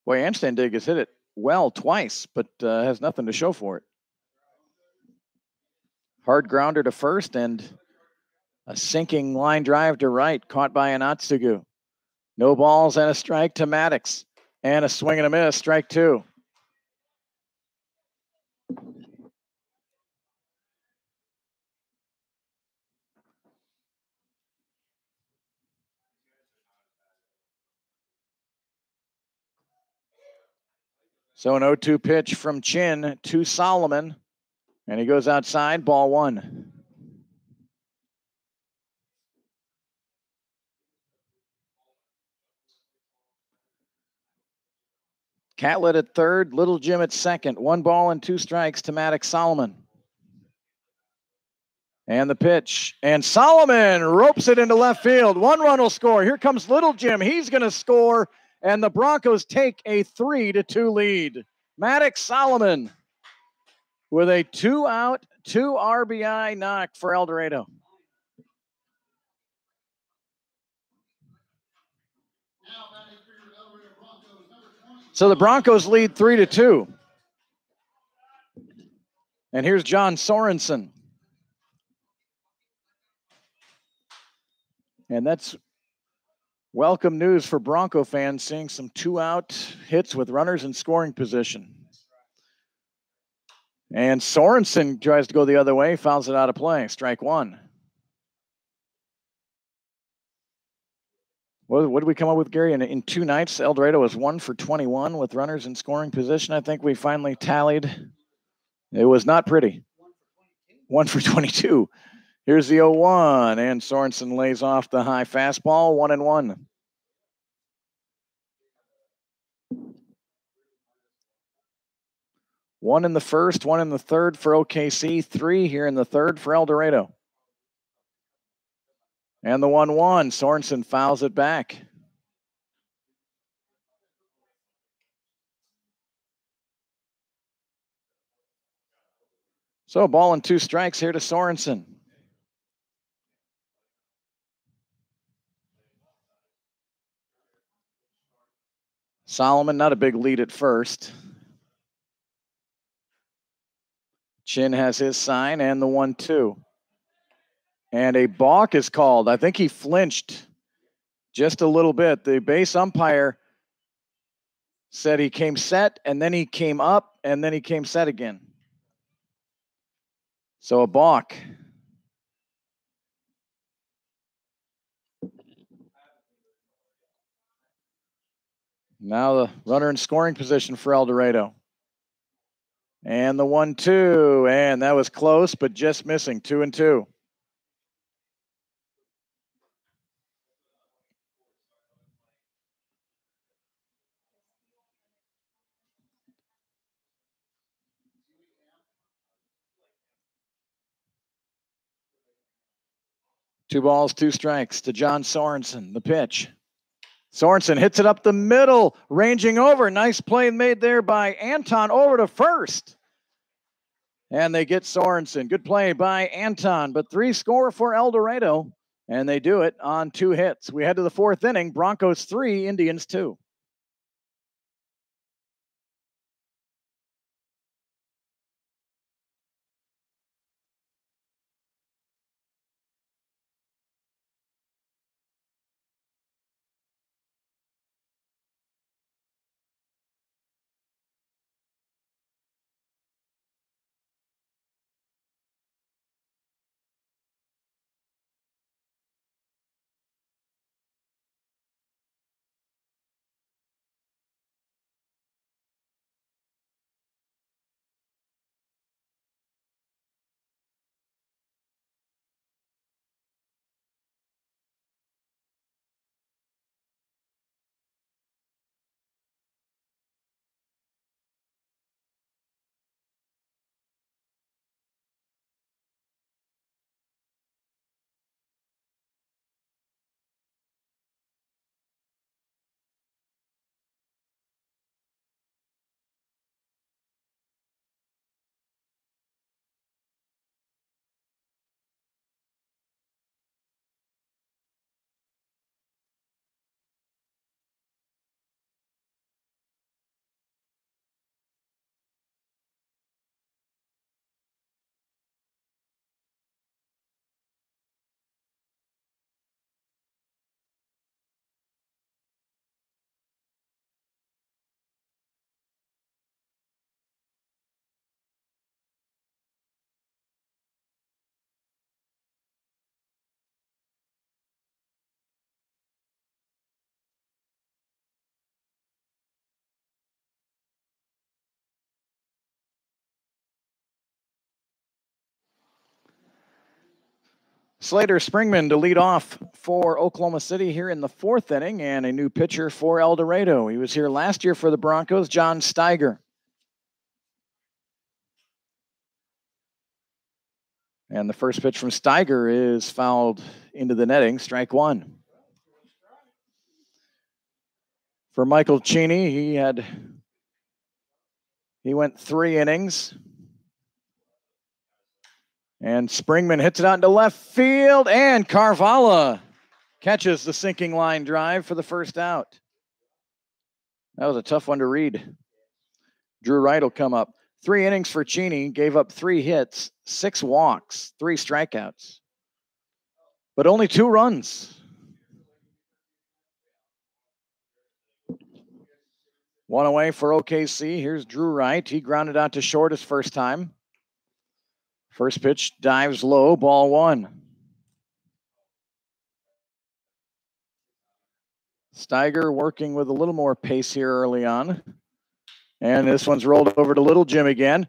Boy, Anstandig has hit it well twice, but has nothing to show for it. Hard grounder to first and a sinking line drive to right, caught by Anatsugu. No balls and a strike to Maddox. And a swing and a miss, strike 2. So an 0-2 pitch from Chin to Solomon. And he goes outside, ball 1. Catlett at third, Little Jim at second. 1 ball and 2 strikes to Maddox Solomon. And the pitch. And Solomon ropes it into left field. 1 run will score. Here comes Little Jim. He's going to score. And the Broncos take a 3-2 lead. Maddox Solomon with a 2-out, 2 RBI knock for El Dorado. So the Broncos lead 3-2. And here's John Sorensen. And that's welcome news for Bronco fans, seeing some 2-out hits with runners in scoring position. And Sorensen tries to go the other way, fouls it out of play. Strike 1. What did we come up with, Gary? In 2 nights, El Dorado was 1 for 21 with runners in scoring position. I think we finally tallied. It was not pretty. 1 for 22. Here's the 0-1, and Sorensen lays off the high fastball, 1-1. One in the first, 1 in the third for OKC, 3 here in the third for El Dorado. And the 1-1, Sorensen fouls it back. So a ball and 2 strikes here to Sorensen. Solomon, not a big lead at first. Chin has his sign and the 1-2. And a balk is called. I think he flinched just a little bit. The base umpire said he came set, and then he came up, and then he came set again. So a balk. Now the runner in scoring position for El Dorado. And the 1-2, and that was close, but just missing. 2-2. Two balls, two strikes to John Sorensen. The pitch. Sorensen hits it up the middle, ranging over. Nice play made there by Anton over to first. And they get Sorensen. Good play by Anton, but 3 score for El Dorado, and they do it on 2 hits. We head to the 4th inning. Broncos 3, Indians 2. Slater Springman to lead off for Oklahoma City here in the 4th inning, and a new pitcher for El Dorado. He was here last year for the Broncos, John Steiger. And the first pitch from Steiger is fouled into the netting, strike 1. For Michael Cheney, he went 3 innings. And Springman hits it out into left field, and Carvalho catches the sinking line drive for the first out. That was a tough one to read. Drew Wright will come up. 3 innings for Cheney, gave up 3 hits, 6 walks, 3 strikeouts, but only 2 runs. 1 away for OKC. Here's Drew Wright. He grounded out to short his first time. First pitch dives low, ball 1. Steiger working with a little more pace here early on. And this one's rolled over to Little Jim again.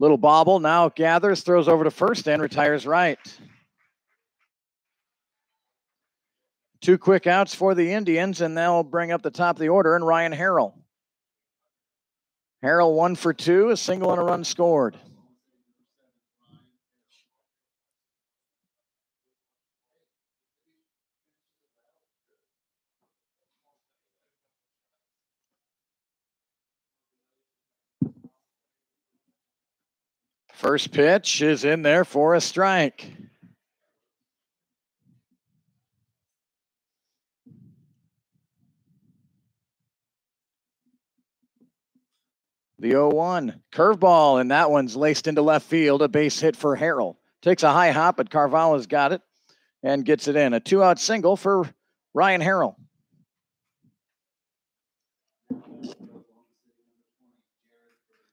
Little bobble, now gathers, throws over to first, and retires right. 2 quick outs for the Indians, and they'll bring up the top of the order, and Ryan Harrell. Harrell 1 for 2, a single and a run scored. First pitch is in there for a strike. The 0-1 curveball, and that one's laced into left field. A base hit for Harrell. Takes a high hop, but Carvalho's got it and gets it in. A 2-out single for Ryan Harrell.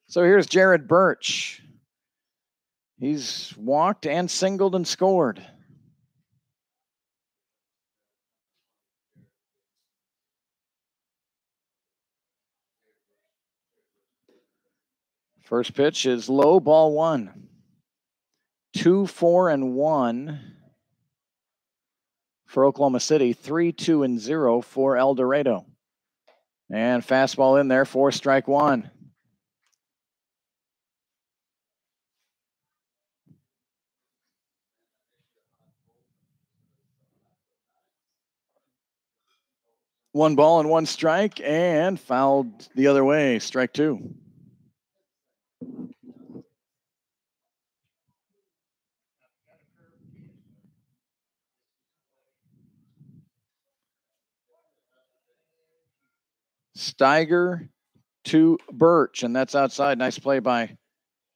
So here's Jared Birch. He's walked and singled and scored. First pitch is low, ball 1. 2, 4, and 1 for Oklahoma City. 3, 2, and 0 for El Dorado. And fastball in there for strike 1. One ball and 1 strike, and fouled the other way. Strike 2. Steiger to Birch, and that's outside. Nice play by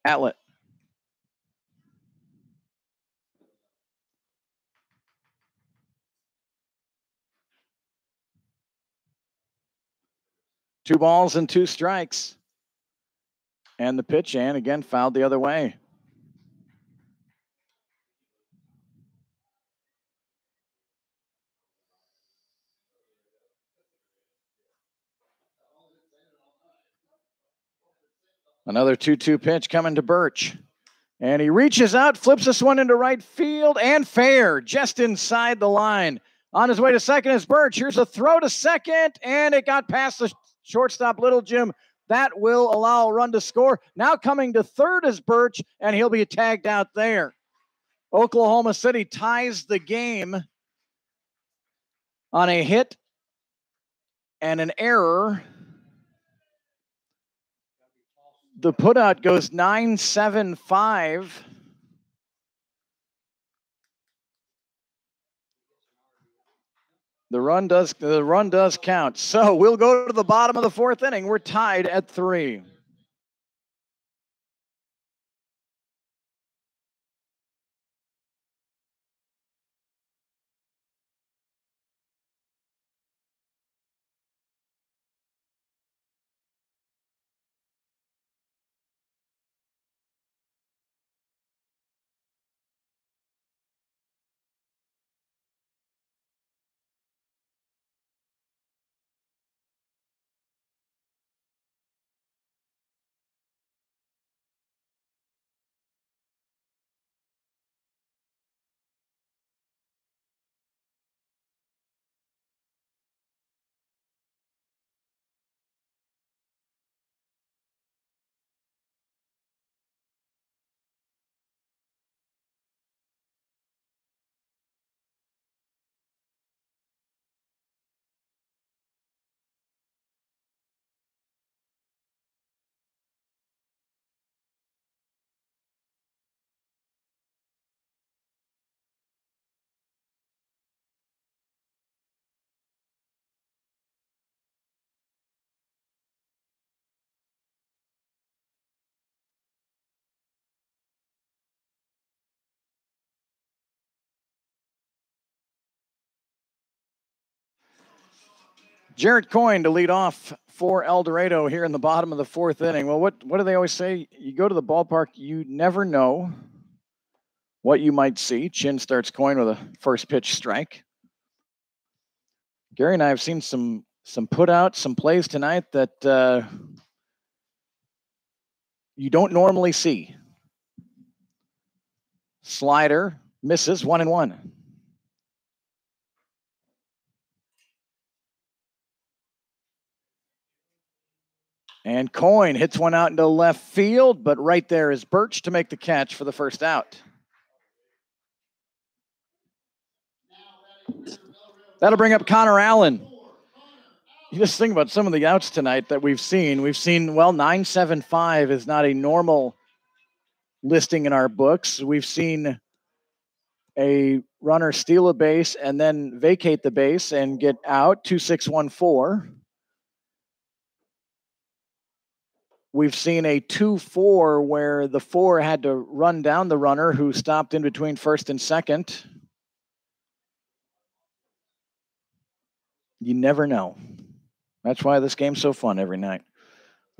Atlett. Two balls and 2 strikes. And the pitch, and again, fouled the other way. Another 2-2 pitch coming to Birch. And he reaches out, flips this one into right field, and fair, just inside the line. On his way to second is Birch. Here's a throw to second, and it got past the shortstop, Little Jim. That will allow a run to score. Now coming to third is Birch, and he'll be tagged out there. Oklahoma City ties the game on a hit and an error. The putout goes 9-7-5. The run does count. So we'll go to the bottom of the 4th inning. We're tied at 3. Jarrett Coyne to lead off for El Dorado here in the bottom of the 4th inning. Well, what do they always say? You go to the ballpark, you never know what you might see. Chin starts Coyne with a first pitch strike. Gary and I have seen some put out, some plays tonight that you don't normally see. Slider misses, 1-1. And Coyne hits one out into left field, but right there is Birch to make the catch for the first out. That'll bring up Connor Allen. You just think about some of the outs tonight that we've seen. We've seen, 9-7-5 is not a normal listing in our books. We've seen a runner steal a base and then vacate the base and get out, 2-6-1-4. We've seen a 2-4 where the 4 had to run down the runner who stopped in between first and second. You never know. That's why this game's so fun every night.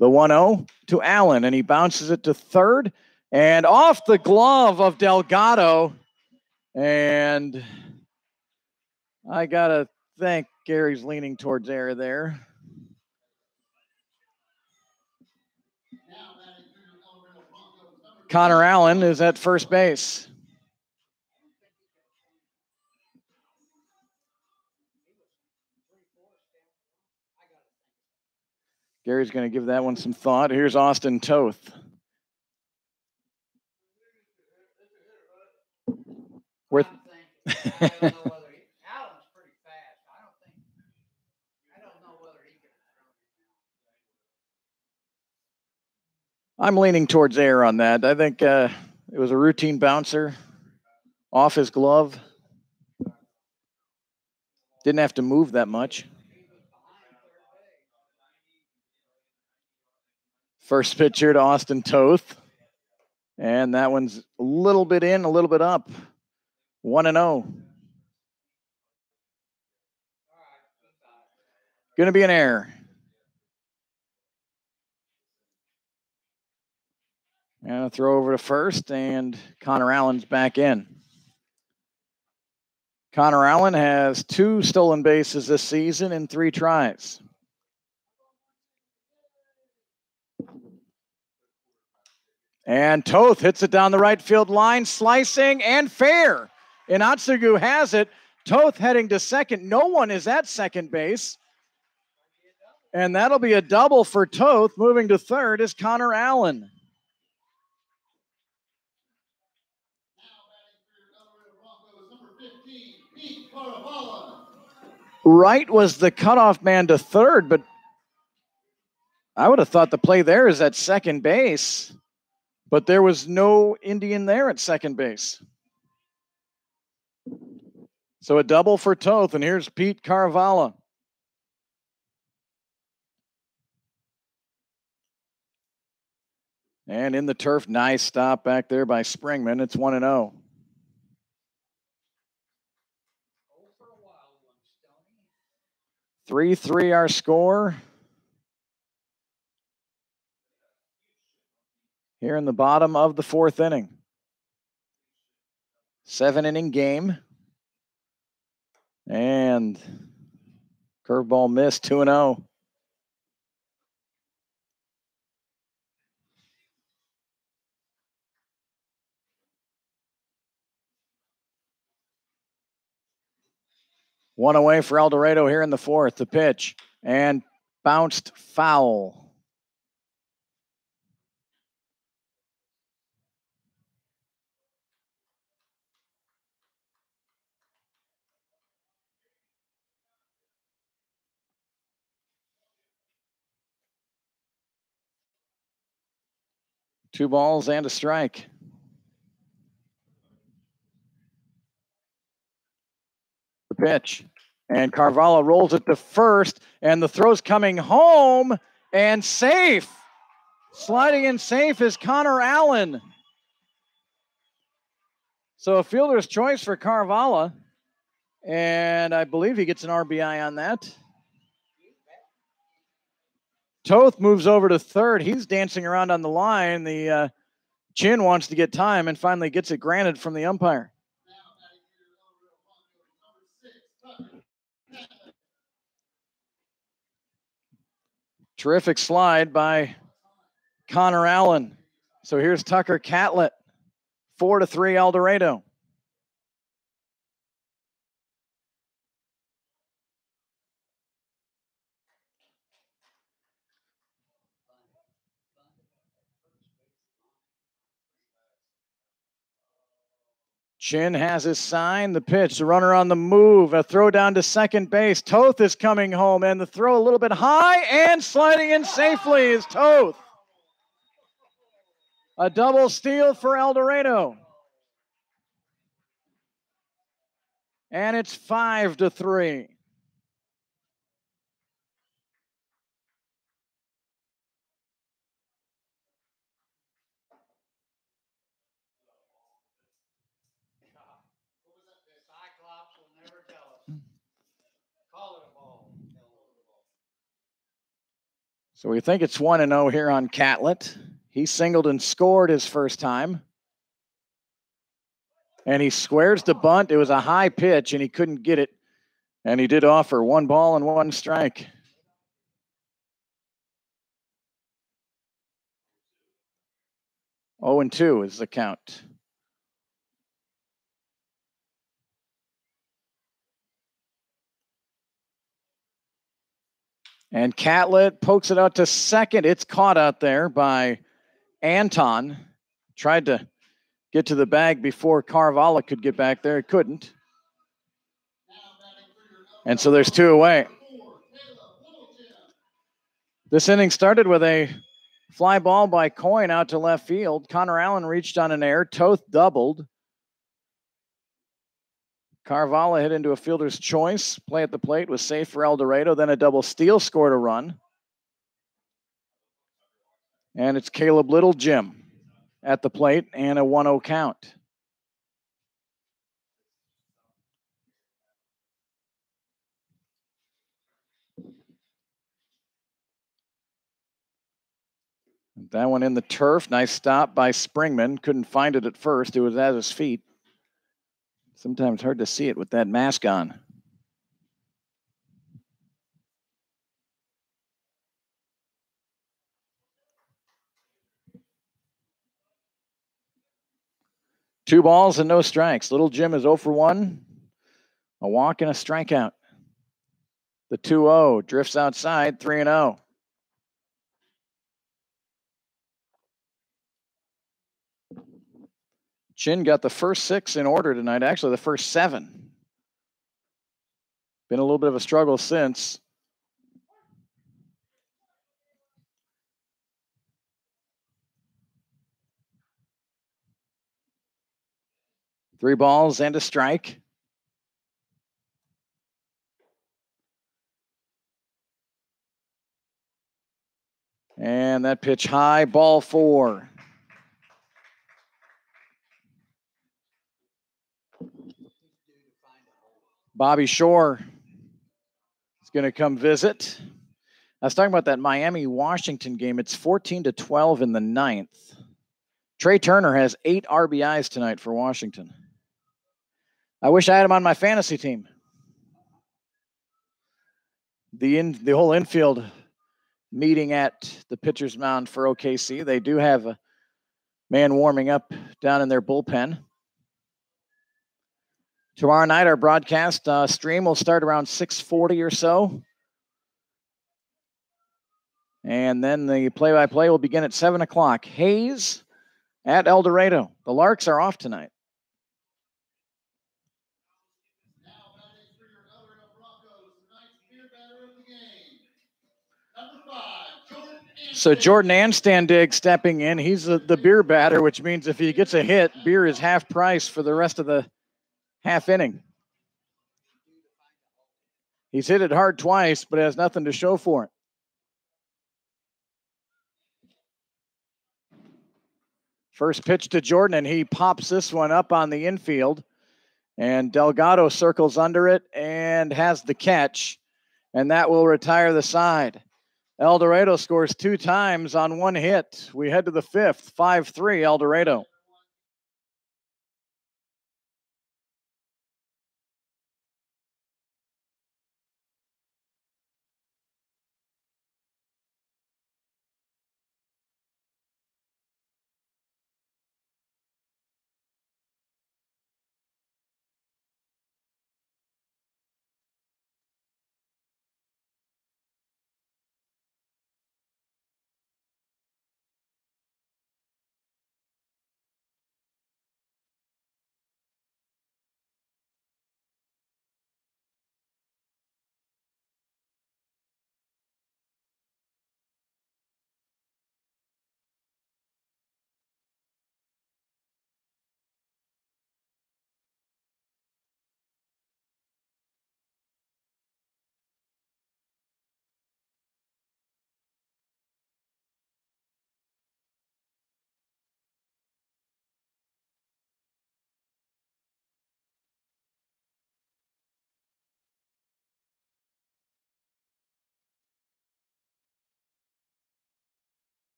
The 1-0 to Allen, and he bounces it to third, and off the glove of Delgado. And I got to think Gary's leaning towards air there. Connor Allen is at first base. Gary's going to give that one some thought. Here's Austin Toth. Worth. I'm leaning towards air on that. I think it was a routine bouncer off his glove. Didn't have to move that much. First pitch here to Austin Toth. And that one's a little bit in, a little bit up. 1-0. Going to be an error. And a throw over to first, and Connor Allen's back in. Connor Allen has 2 stolen bases this season in 3 tries. And Toth hits it down the right field line, slicing and fair. And Atsugu has it. Toth heading to second. No one is at second base. And that'll be a double for Toth. Moving to third is Connor Allen. Wright was the cutoff man to third, but I would have thought the play there is at second base. But there was no Indian there at second base. So a double for Toth, and here's Pete Carvalho. And in the turf, nice stop back there by Springman. It's 1-0. Three our score. Here in the bottom of the 4th inning. 7-inning game. And curveball missed, 2-0. One away for El Dorado here in the 4th. The pitch and bounced foul. Two balls and a strike. The pitch. And Carvalho rolls it to first, and the throw's coming home, and safe. Sliding in safe is Connor Allen. So a fielder's choice for Carvalho, and I believe he gets an RBI on that. Toth moves over to third. He's dancing around on the line. The Chin wants to get time and finally gets it granted from the umpire. Terrific slide by Connor Allen. So here's Tucker Catlett. 4-3 El Dorado. Chin has his sign. The pitch, the runner on the move. A throw down to second base. Toth is coming home, and the throw a little bit high, and sliding in safely is Toth. A double steal for El Dorado. And it's 5-3. So we think it's 1-0 here on Catlett. He singled and scored his first time. And he squares the bunt. It was a high pitch, and he couldn't get it. And he did offer 1 ball and 1 strike. 0-2 is the count. And Catlett pokes it out to second. It's caught out there by Anton. Tried to get to the bag before Carvalho could get back there. It couldn't. And so there's 2 away. This inning started with a fly ball by Coyne out to left field. Connor Allen reached on an error. Toth doubled. Carvalho hit into a fielder's choice. Play at the plate was safe for El Dorado. Then a double steal scored a run. And it's Caleb Little Jim at the plate and a 1-0 count. That one in the turf. Nice stop by Springman. Couldn't find it at first. It was at his feet. Sometimes hard to see it with that mask on. Two balls and no strikes. Little Jim is 0 for 1. A walk and a strikeout. The 2-0 drifts outside, 3-0. Chin got the first 6 in order tonight, actually the first 7. Been a little bit of a struggle since. Three balls and a strike. And that pitch high, ball 4. Bobby Shore is going to come visit. I was talking about that Miami-Washington game. It's 14-12 in the 9th. Trey Turner has 8 RBIs tonight for Washington. I wish I had him on my fantasy team. The whole infield meeting at the pitcher's mound for OKC. They do have a man warming up down in their bullpen. Tomorrow night, our broadcast stream will start around 6:40 or so. And then the play-by-play will begin at 7 o'clock. Hayes at El Dorado. The Larks are off tonight. So Jordan Anstandig stepping in. He's the beer batter, which means if he gets a hit, beer is half price for the rest of the half inning. He's hit it hard twice, but has nothing to show for it. First pitch to Jordan, and he pops this one up on the infield. And Delgado circles under it and has the catch. And that will retire the side. El Dorado scores 2 times on 1 hit. We head to the 5th, 5-3 El Dorado.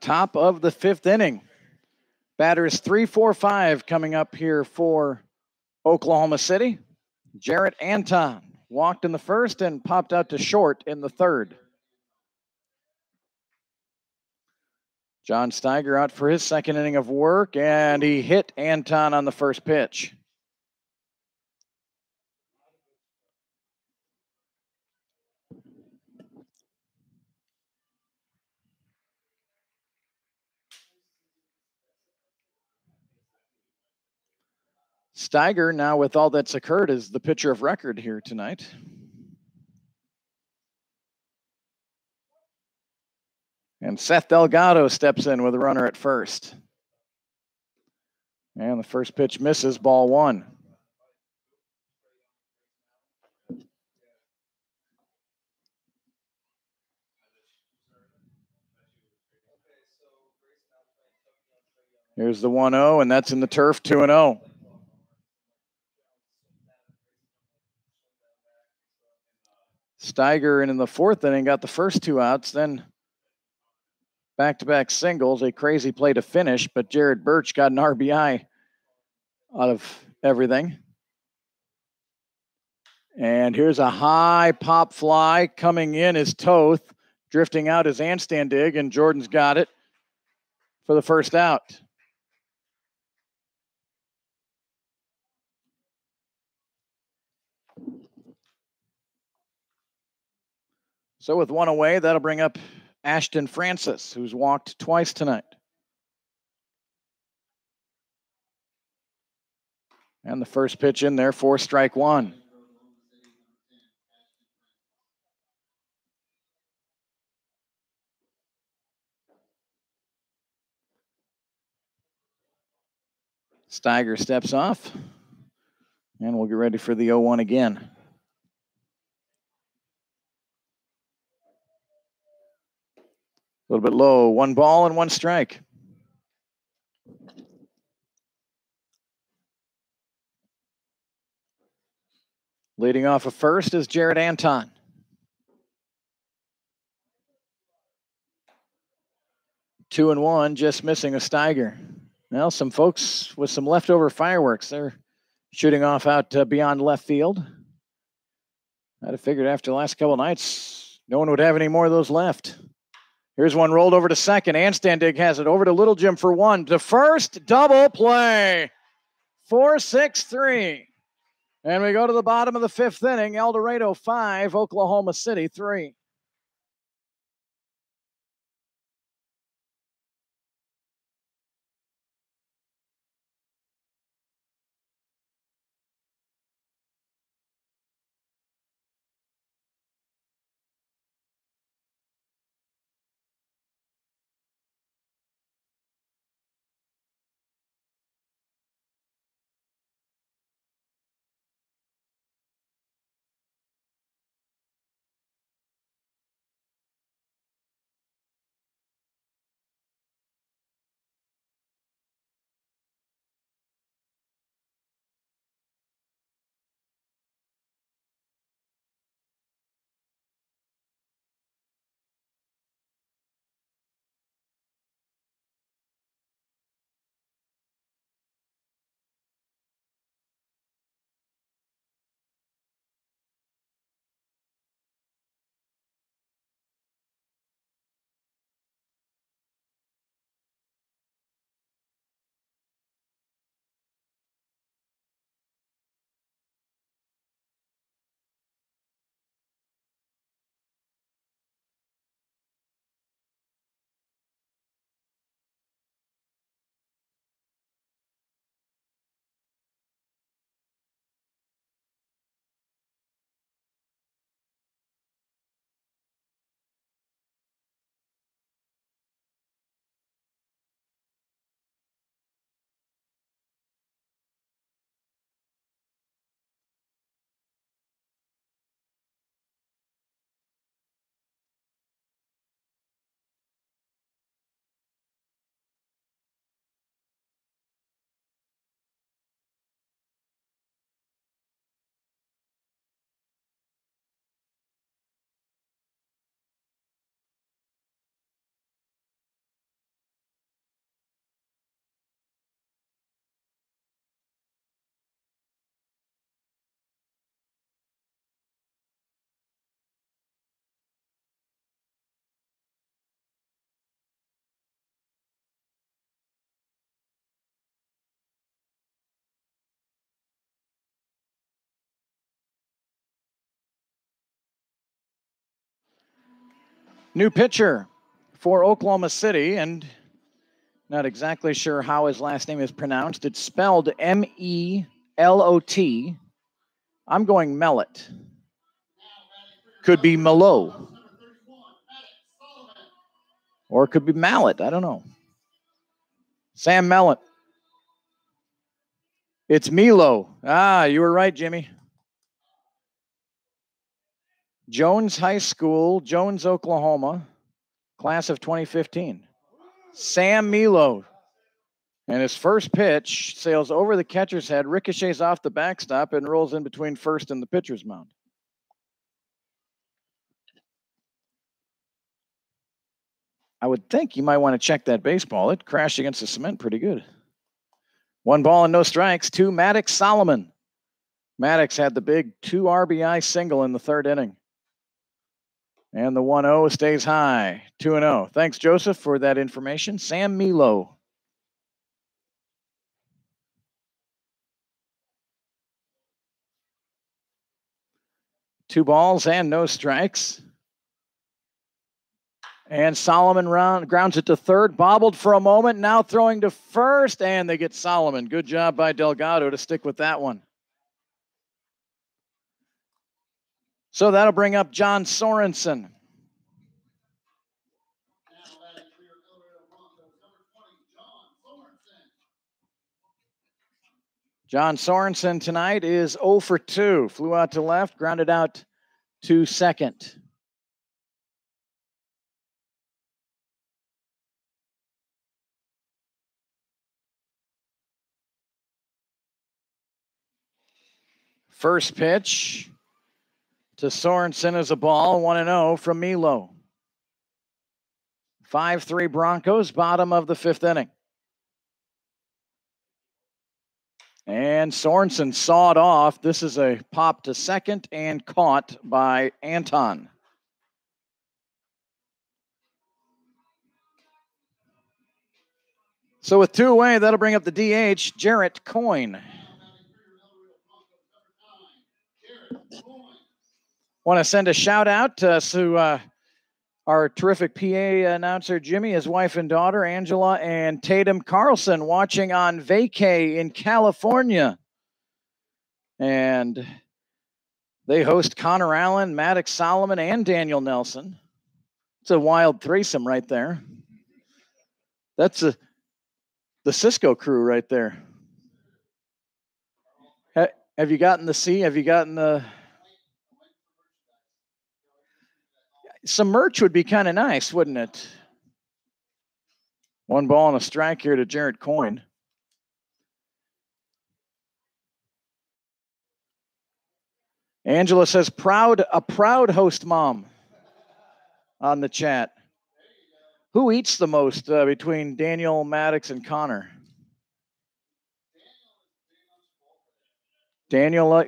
Top of the 5th inning. Batters 3, 4, 5 coming up here for Oklahoma City. Jarrett Anton walked in the first and popped out to short in the third. John Steiger out for his second inning of work, and he hit Anton on the first pitch. Steiger, now with all that's occurred, is the pitcher of record here tonight. And Seth Delgado steps in with a runner at first. And the first pitch misses, ball 1. Here's the 1-0, and that's in the turf, 2-0. Steiger in the 4th inning got the first 2 outs, then back-to-back singles, a crazy play to finish, but Jared Birch got an RBI out of everything. And here's a high pop fly coming in is Toth, drifting out is Anstandig, and Jordan's got it for the first out. So with 1 away, that'll bring up Ashton Francis, who's walked twice tonight. And the first pitch in there for strike 1. Steiger steps off, and we'll get ready for the 0-1 again. A little bit low, 1 ball and 1 strike. Leading off of first is Jared Anton. Two and one, just missing a Steiger. Well, some folks with some leftover fireworks. They're shooting off out beyond left field. I'd have figured after the last couple of nights, no one would have any more of those left. Here's one rolled over to second. Anstandig has it over to Little Jim for 1. To first, double play. 4-6-3. And we go to the bottom of the 5th inning. El Dorado 5, Oklahoma City 3. New pitcher for Oklahoma City, and not exactly sure how his last name is pronounced. It's spelled M-E-L-O-T. I'm going Mellot. Could be Melot. Or it could be Mallet. I don't know. Sam Mellot. It's Milo. Ah, you were right, Jimmy. Jones High School, Jones, Oklahoma, class of 2015. Sam Milo. And his first pitch sails over the catcher's head, ricochets off the backstop, and rolls in between first and the pitcher's mound. I would think you might want to check that baseball. It crashed against the cement pretty good. 1 ball and no strikes to Maddox Solomon. Maddox had the big 2 RBI single in the 3rd inning. And the 1-0 stays high, 2-0. Thanks, Joseph, for that information. Sam Milo. Two balls and no strikes. And Solomon grounds it to third, bobbled for a moment, now throwing to first, and they get Solomon. Good job by Delgado to stick with that one. So that'll bring up John Sorensen. John Sorensen tonight is 0 for 2. Flew out to left, grounded out to second. First pitch to Sorensen is a ball, 1-0 from Milo. 5-3 Broncos, bottom of the 5th inning. And Sorensen sawed off. This is a pop to second and caught by Anton. So with 2 away, that'll bring up the DH, Jarrett Coyne. Want to send a shout out to our terrific PA announcer, Jimmy, his wife and daughter, Angela, and Tatum Carlson, watching on vacay in California. And they host Connor Allen, Maddox Solomon, and Daniel Nelson. It's a wild threesome right there. That's the Cisco crew right there. Have you gotten the C? Have you gotten the... Some merch would be kind of nice, wouldn't it? 1 ball and a strike here to Jarrett Coyne. Angela says, a proud host mom on the chat. Who eats the most between Daniel, Maddox, and Connor? Daniel,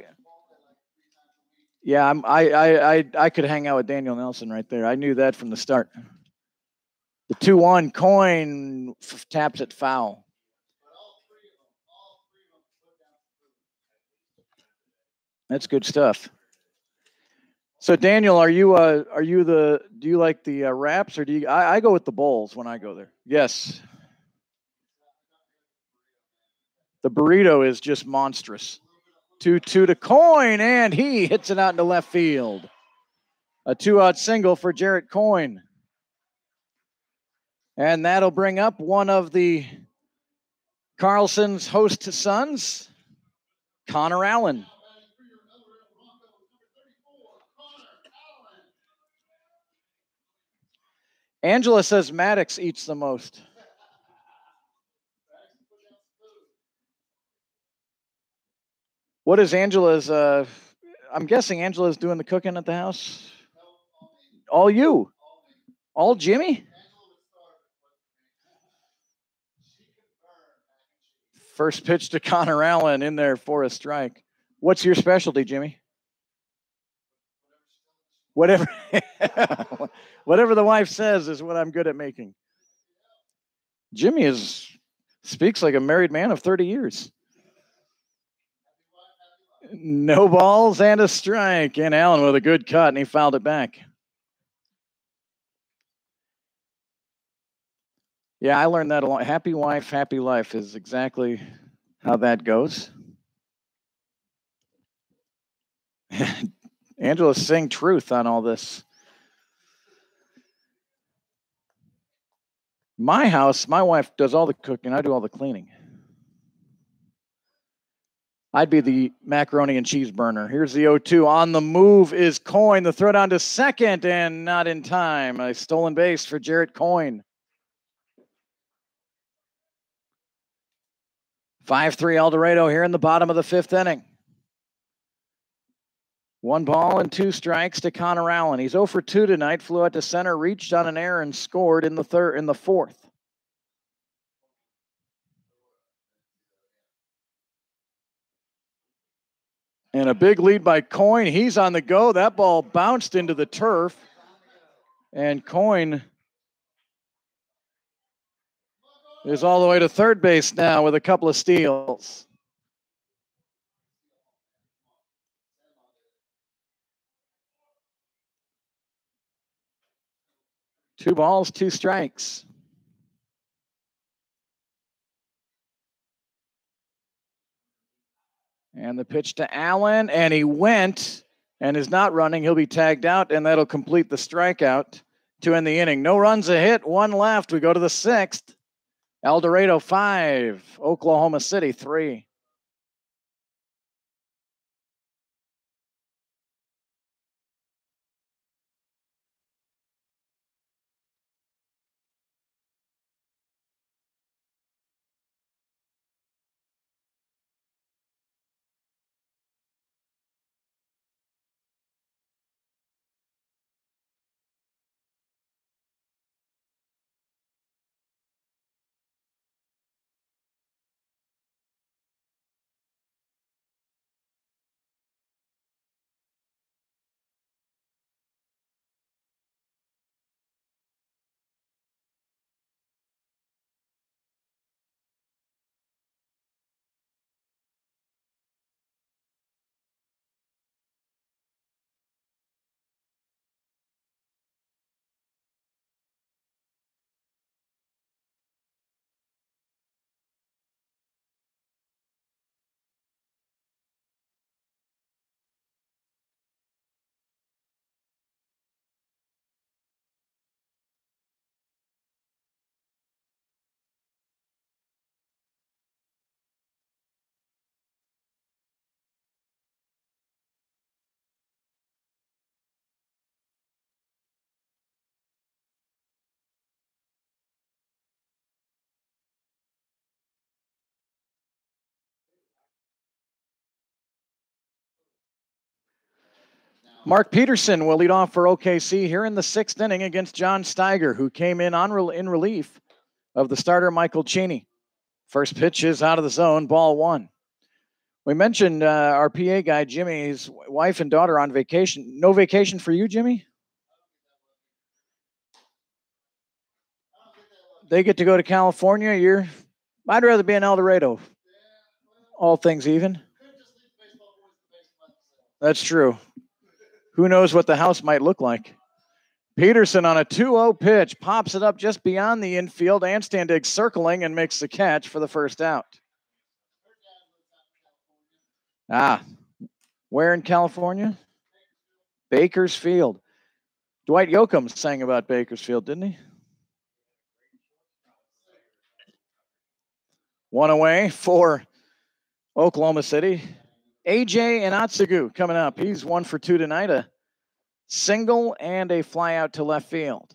yeah, I could hang out with Daniel Nelson right there. I knew that from the start. The 2-1 Coyne taps it foul. That's good stuff. So Daniel, do you like the wraps, or do you? I go with the bowls when I go there. Yes. The burrito is just monstrous. 2-2 to Coyne, and he hits it out into left field. A 2-out single for Jarrett Coyne. And that'll bring up one of the Carlson's host sons, Connor Allen. Angela says Maddox eats the most. What is Angela's? I'm guessing Angela's doing the cooking at the house. All you? All Jimmy? First pitch to Connor Allen in there for a strike. What's your specialty, Jimmy? Whatever the wife says is what I'm good at making. Jimmy speaks like a married man of 30 years. No balls and a strike. And Allen with a good cut, and he fouled it back. Yeah, I learned that a lot. Happy wife, happy life is exactly how that goes. Angela's saying truth on all this. My house, my wife does all the cooking. I do all the cleaning. I'd be the macaroni and cheese burner. Here's the 0-2. On the move is Coyne. The throw down to second and not in time. A stolen base for Jarrett Coyne. 5-3 El Dorado here in the bottom of the fifth inning. 1 ball and 2 strikes to Connor Allen. He's 0 for 2 tonight. Flew out to center, reached on an error, and scored in the fourth. And a big lead by Coyne. He's on the go. That ball bounced into the turf. And Coyne is all the way to third base now with a couple of steals. Two balls, 2 strikes. And the pitch to Allen, and he went and is not running. He'll be tagged out, and that'll complete the strikeout to end the inning. No runs a hit, 1 left. We go to the 6th. El Dorado 5, Oklahoma City 3. Mark Peterson will lead off for OKC here in the 6th inning against John Steiger, who came in in relief of the starter Michael Cheney. First pitch is out of the zone, ball 1. We mentioned our PA guy, Jimmy, his wife and daughter on vacation. No vacation for you, Jimmy? They get to go to California. I'd rather be in El Dorado. All things even. That's true. Who knows what the house might look like? Peterson on a 2-0 pitch pops it up just beyond the infield. Anstandig circling and makes the catch for the first out. Where in California? Bakersfield. Dwight Yoakam sang about Bakersfield, didn't he? 1 away for Oklahoma City. AJ Inatsugu coming up. He's 1 for 2 tonight. A single and a fly out to left field.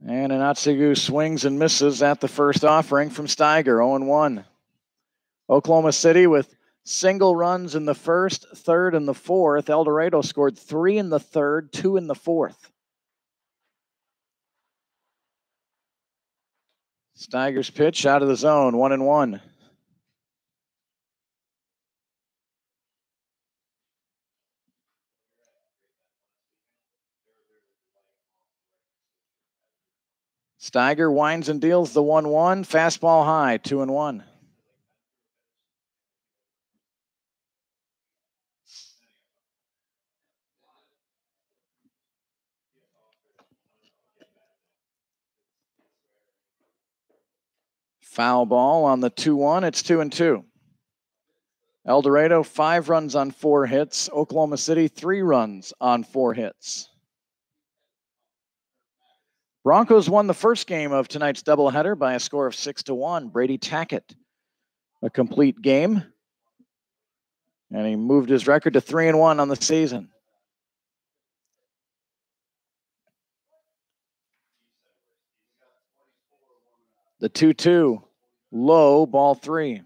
And Inatsugu swings and misses at the first offering from Steiger, 0-1. Oklahoma City with single runs in the first, third, and the fourth. El Dorado scored 3 in the third, 2 in the fourth. Steiger's pitch out of the zone, 1-1. Steiger winds and deals the 1-1. Fastball high, 2-1. Foul ball on the 2-1. It's 2-2. El Dorado, 5 runs on 4 hits. Oklahoma City, 3 runs on 4 hits. Broncos won the first game of tonight's doubleheader by a score of 6-1. Brady Tackett, a complete game. And he moved his record to 3-1 on the season. The 2-2, low, ball 3.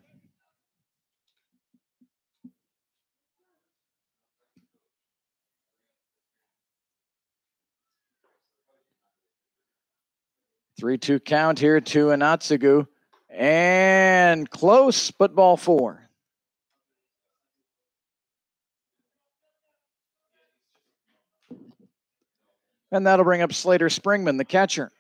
Three-two count here to Anatsugu. And close, but ball 4. And that'll bring up Slater Springman, the catcher.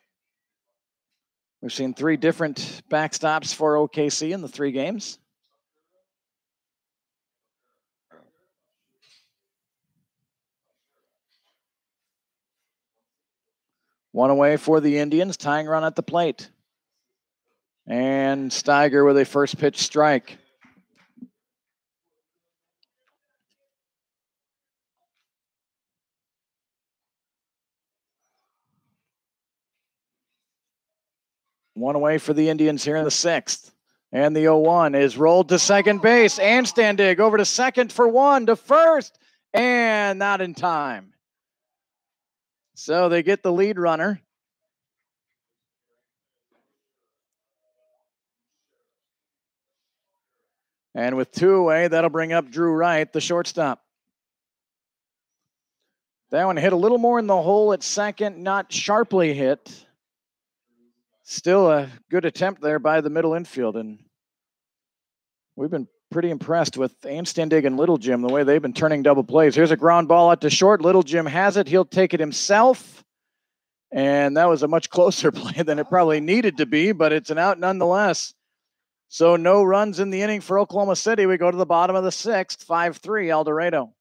We've seen 3 different backstops for OKC in the 3 games. One away for the Indians, tying run at the plate. And Steiger with a first pitch strike. One away for the Indians here in the 6th. And the 0-1 is rolled to second base. And Standig over to second for 1 to first. And not in time. So they get the lead runner. And with 2 away, that'll bring up Drew Wright, the shortstop. That one hit a little more in the hole at second, not sharply hit. Still a good attempt there by the middle infield. And we've been pretty impressed with Anstandig and Little Jim, the way they've been turning double plays. Here's a ground ball out to short. Little Jim has it. He'll take it himself. And that was a much closer play than it probably needed to be, but it's an out nonetheless. So no runs in the inning for Oklahoma City. We go to the bottom of the 6th, 5-3 El Dorado.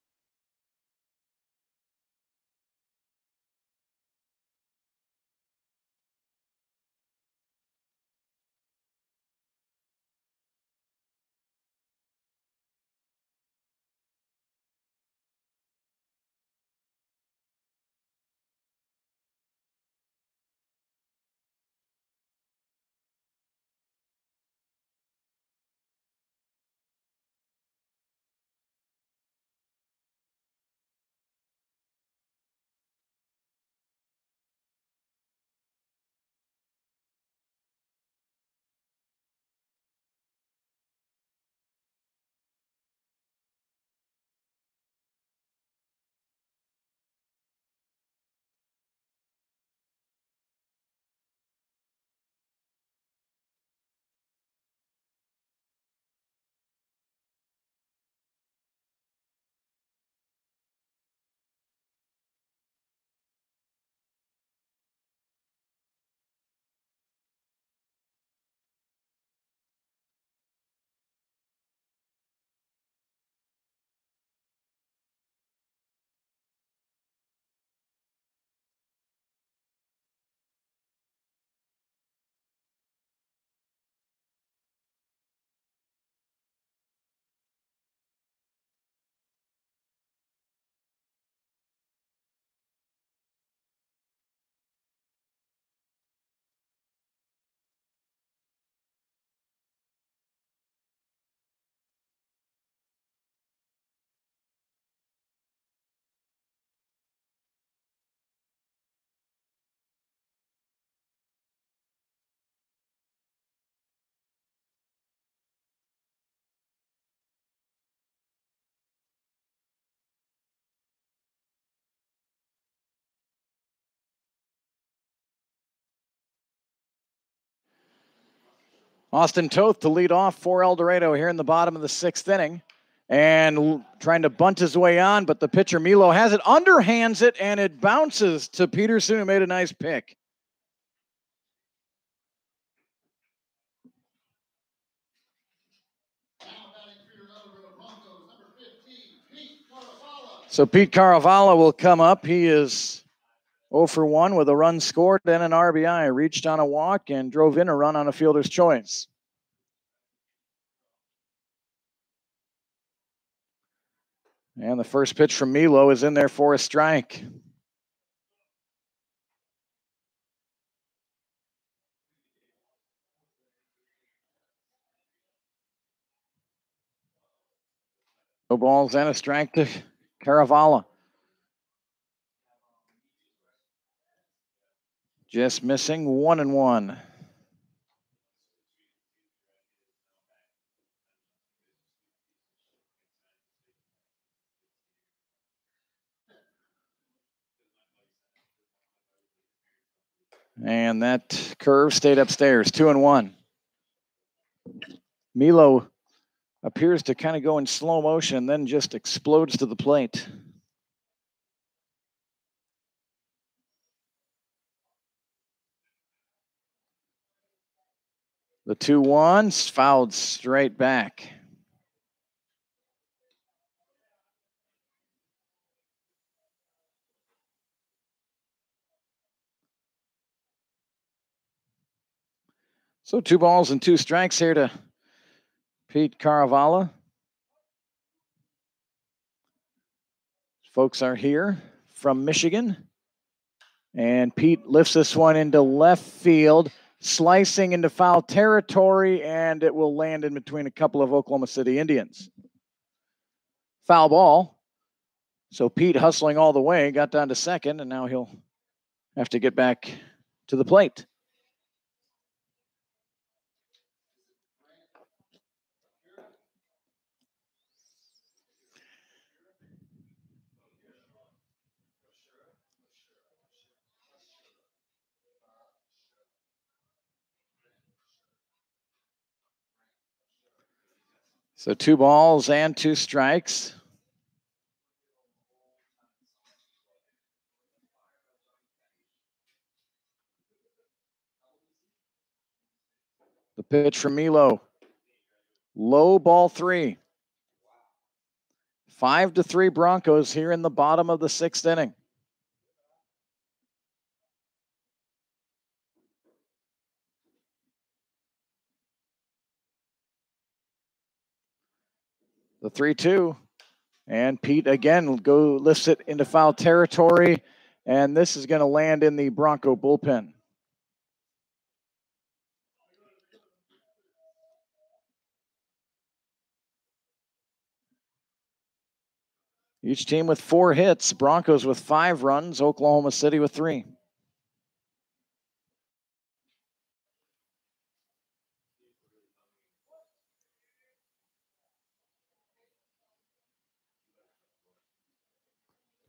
Austin Toth to lead off for El Dorado here in the bottom of the 6th inning. And trying to bunt his way on, but the pitcher Milo has it, underhands it, and it bounces to Peterson, who made a nice pick. So Pete Caravala will come up. He is 0 for 1 with a run scored and an RBI. Reached on a walk and drove in a run on a fielder's choice. And the first pitch from Milo is in there for a strike. No balls and a strike to Caravala. Just missing 1-1. And that curve stayed upstairs, 2-1. Milo appears to kind of go in slow motion, then just explodes to the plate. The 2-1 fouled straight back. So 2 balls and 2 strikes here to Pete Caravala. Folks are here from Michigan. And Pete lifts this one into left field, slicing into foul territory, and it will land in between a couple of Oklahoma City Indians. Foul ball. So Pete hustling all the way, got down to second, and now he'll have to get back to the plate. So 2 balls and 2 strikes. The pitch from Milo. Low ball 3. 5-3 Broncos here in the bottom of the 6th inning. The 3-2. And Pete again lifts it into foul territory. And this is going to land in the Bronco bullpen. Each team with 4 hits. Broncos with 5 runs. Oklahoma City with 3.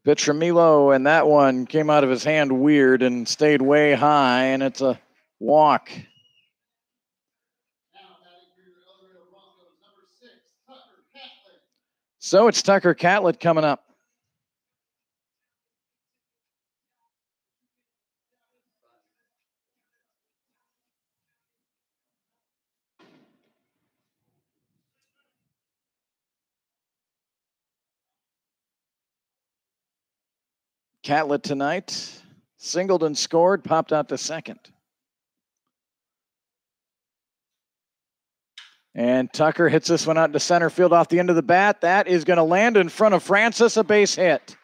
Pitch from Milo, and that one came out of his hand weird and stayed way high, and it's a walk. So it's Tucker Catlett coming up. Catlett tonight, singled and scored, popped out to second. And Tucker hits this one out to center field off the end of the bat. That is going to land in front of Francis, a base hit.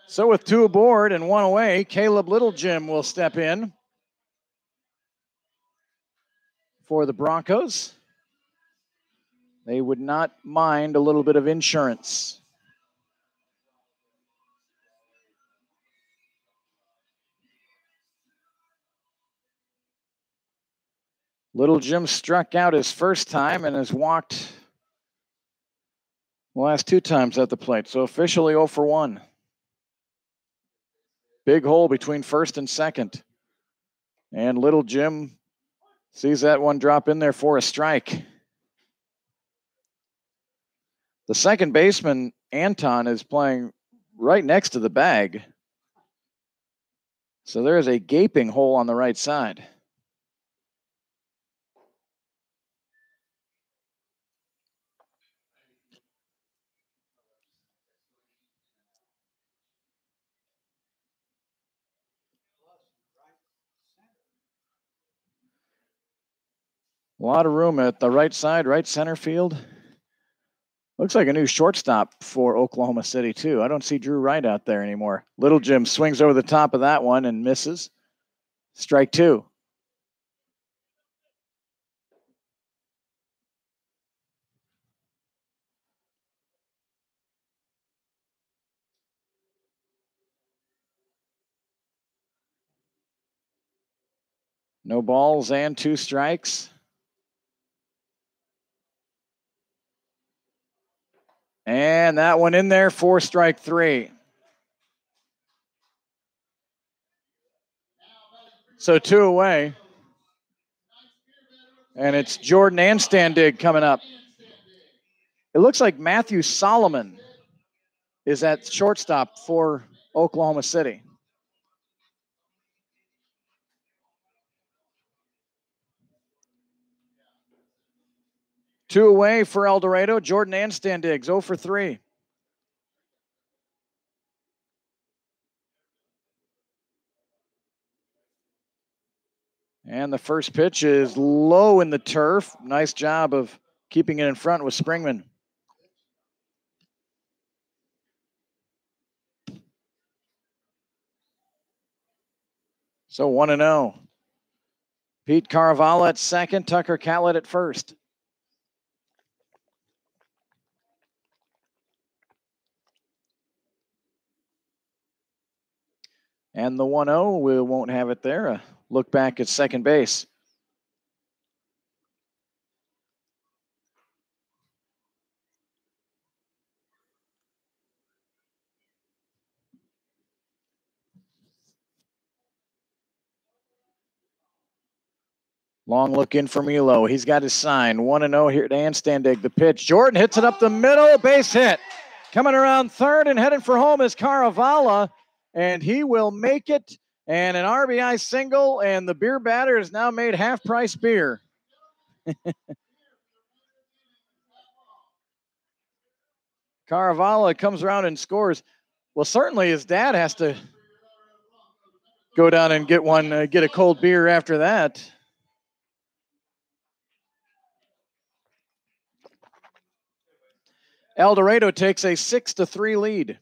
So with 2 aboard and 1 away, Caleb Littlejim will step in for the Broncos. They would not mind a little bit of insurance. Littlejim struck out his first time and has walked the last 2 times at the plate. So officially 0 for 1. Big hole between first and second. And Littlejim sees that one drop in there for a strike. The second baseman, Anton, is playing right next to the bag. So there is a gaping hole on the right side. A lot of room at the right side, right center field. Looks like a new shortstop for Oklahoma City, too. I don't see Drew Wright out there anymore. Little Jim swings over the top of that one and misses. Strike two. No balls and 2 strikes. And that one in there for strike 3. So 2 away. And it's Jordan Anstandig coming up. It looks like Matthew Solomon is at shortstop for Oklahoma City. Two away for El Dorado. Jordan Anstandig, 0 for 3. And the first pitch is low in the turf. Nice job of keeping it in front with Springman. So 1-0. Pete Caravala at second, Tucker Catlett at first. And the 1-0, we won't have it there. A look back at second base. Long look in for Milo. He's got his sign. 1-0 here to Anstandig. The pitch. Jordan hits it up the middle. Base hit. Coming around third and heading for home is Caravala. And he will make it. And an RBI single. And the beer batter has now made half-price beer. Caravala comes around and scores. Well, certainly his dad has to go down and get get a cold beer after that. El Dorado takes a 6-3 lead.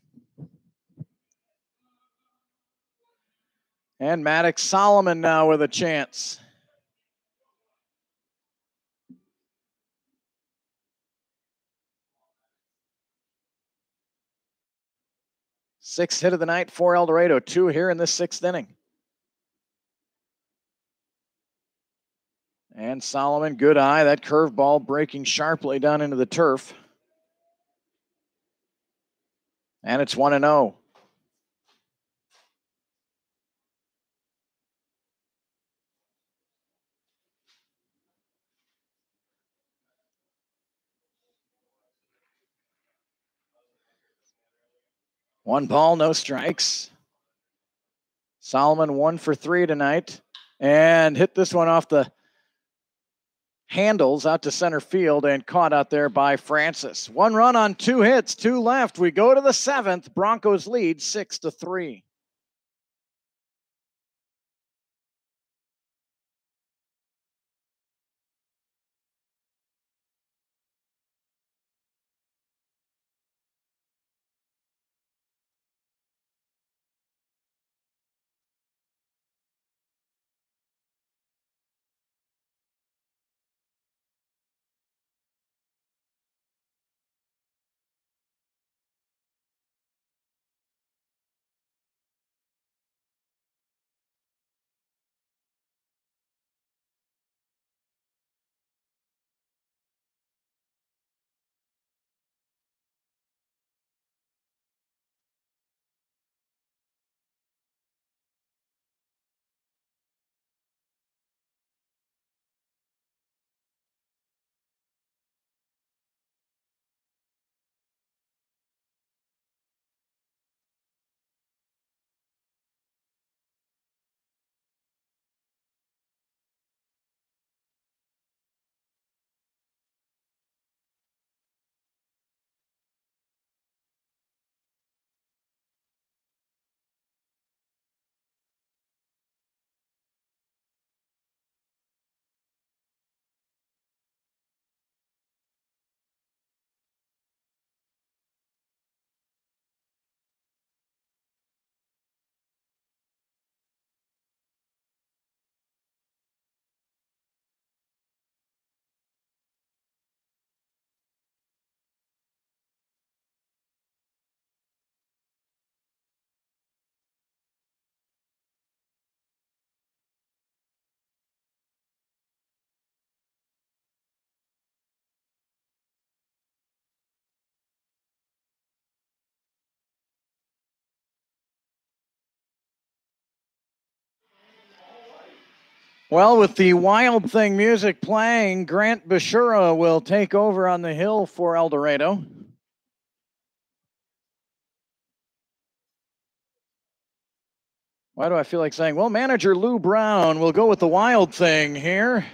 And Maddox Solomon now with a chance. Sixth hit of the night for El Dorado. 2 here in the 6th inning. And Solomon, good eye. That curveball breaking sharply down into the turf. And it's 1-0. One ball, no strikes. Solomon 1 for 3 tonight. And hit this one off the handles out to center field and caught out there by Francis. 1 run on 2 hits, 2 left. We go to the 7th. Broncos lead 6-3. Well, with the Wild Thing music playing, Grant Bashura will take over on the hill for El Dorado. Why do I feel like saying, well, manager Lou Brown will go with the Wild Thing here.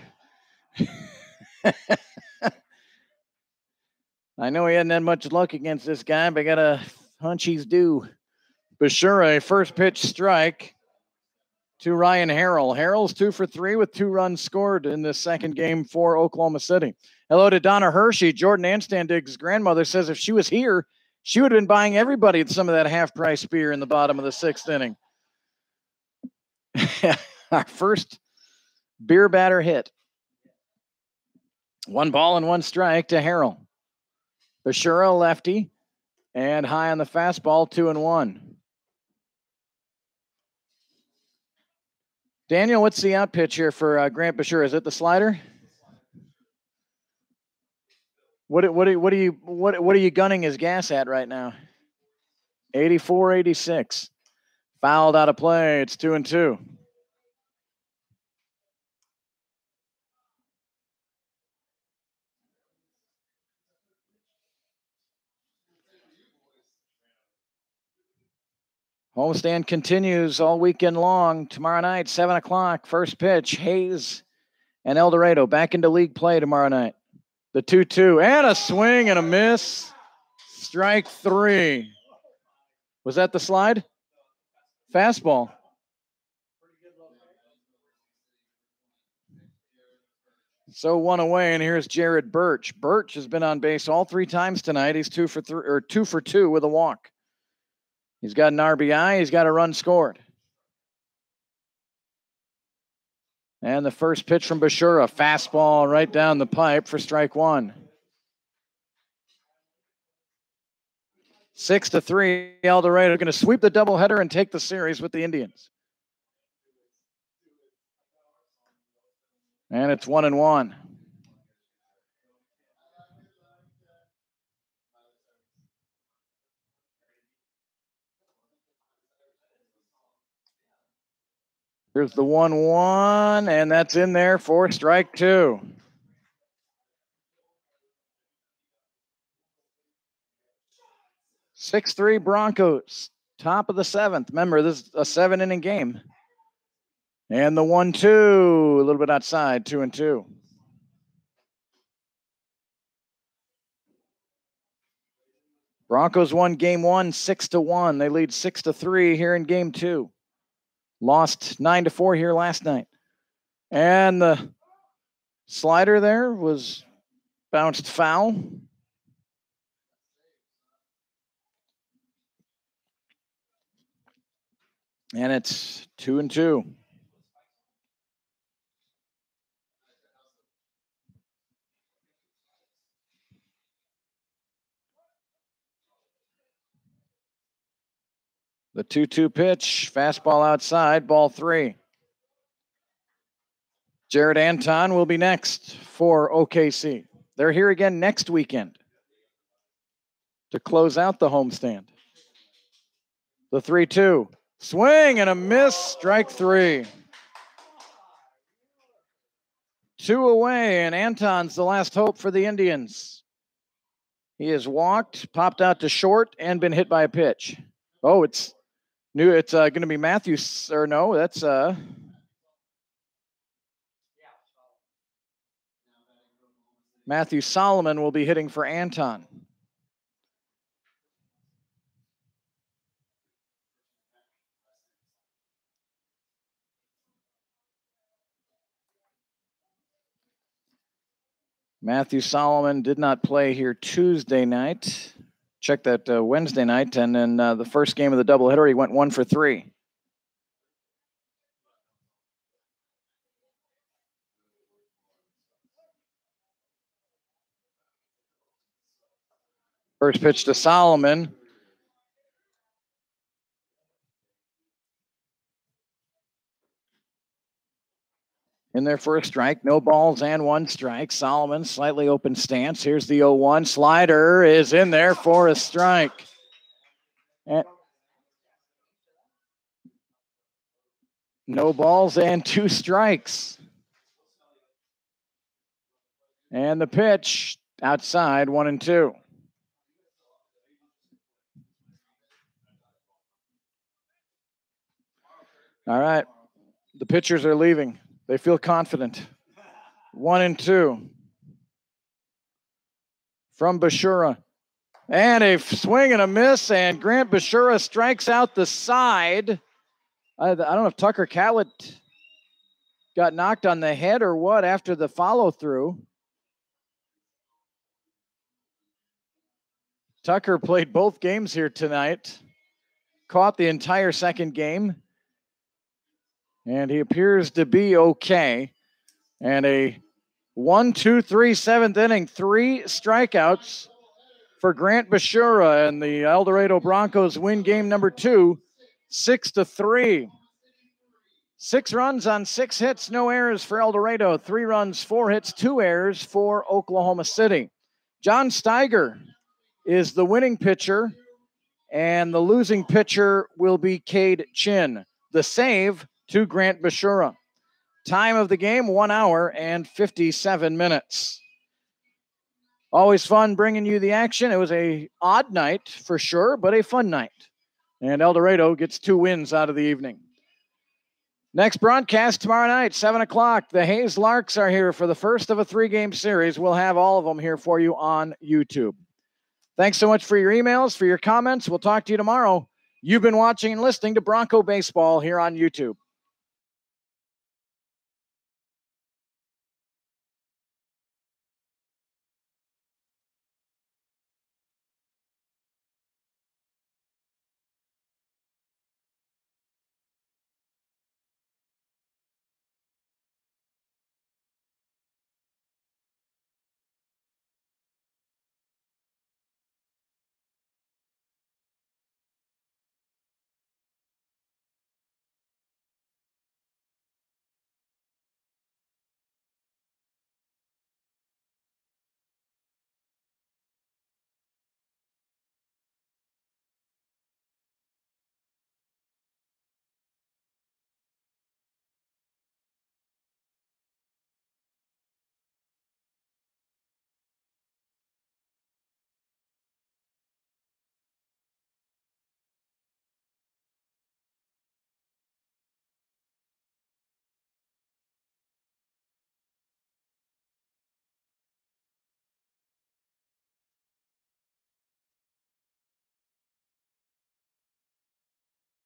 I know he hadn't had much luck against this guy, but I got a hunch he's due. Bashura, first pitch strike to Ryan Harrell. Harrell's 2 for 3 with 2 runs scored in this second game for Oklahoma City. Hello to Donna Hershey. Jordan Anstandig's grandmother says if she was here, she would have been buying everybody some of that half-price beer in the bottom of the 6th inning. Our first beer batter hit. 1 ball and 1 strike to Harrell. Bashura, lefty, and high on the fastball, 2-1. Daniel, what's the out pitch here for Grant Bashura? Is it the slider? What are you gunning his gas at right now? 84, 86. Fouled out of play. It's 2-2. Homestand continues all weekend long. Tomorrow night, 7 o'clock, first pitch. Hayes and El Dorado back into league play tomorrow night. The 2-2 and a swing and a miss. Strike 3. Was that the slide? Fastball. So 1 away, and here's Jared Birch. Birch has been on base all 3 times tonight. He's 2 for 2 with a walk. He's got an RBI. He's got a run scored. And the first pitch from Bashura, fastball right down the pipe for strike 1. 6-3, El Dorado going to sweep the doubleheader and take the series with the Indians. And it's 1-1. Here's the 1-1, and that's in there for strike 2. Six-3 Broncos, top of the 7th. Remember, this is a 7-inning game. And the 1-2, a little bit outside, 2-2. Broncos won game 1, 6-1. They lead 6-3 here in game 2. Lost 9-4 here last night. And the slider there was bounced foul. And it's 2-2. The 2-2 pitch, fastball outside, ball 3. Jared Anton will be next for OKC. They're here again next weekend to close out the homestand. The 3-2, swing and a miss, strike 3. 2 away, and Anton's the last hope for the Indians. He has walked, popped out to short, and been hit by a pitch. Oh, it's new. It's going to be Matthew, or no, that's Matthew Solomon will be hitting for Anton. Matthew Solomon did not play here Tuesday night. Check that Wednesday night, and then the first game of the doubleheader, he went 1 for 3. First pitch to Solomon. In there for a strike. No balls and 1 strike. Solomon, slightly open stance. Here's the 0-1. Slider is in there for a strike. And no balls and 2 strikes. And the pitch outside, 1-2. All right. The pitchers are leaving. They feel confident. 1-2. From Bashura. And a swing and a miss, and Grant Bashura strikes out the side. I don't know if Tucker Catlett got knocked on the head or what after the follow-through. Tucker played both games here tonight. Caught the entire second game. And he appears to be okay. And a 1-2-3 7th inning, 3 strikeouts for Grant Bashura, and the El Dorado Broncos win game number 2, 6-3. 6 runs on 6 hits, no errors for El Dorado. 3 runs, 4 hits, 2 errors for Oklahoma City. John Steiger is the winning pitcher, and the losing pitcher will be Cade Chin. The save to Grant Bashura. Time of the game, 1 hour and 57 minutes. Always fun bringing you the action. It was a odd night for sure, but a fun night. And El Dorado gets 2 wins out of the evening. Next broadcast tomorrow night, 7 o'clock. The Hayes Larks are here for the first of a 3-game series. We'll have all of them here for you on YouTube. Thanks so much for your emails, for your comments. We'll talk to you tomorrow. You've been watching and listening to Bronco Baseball here on YouTube.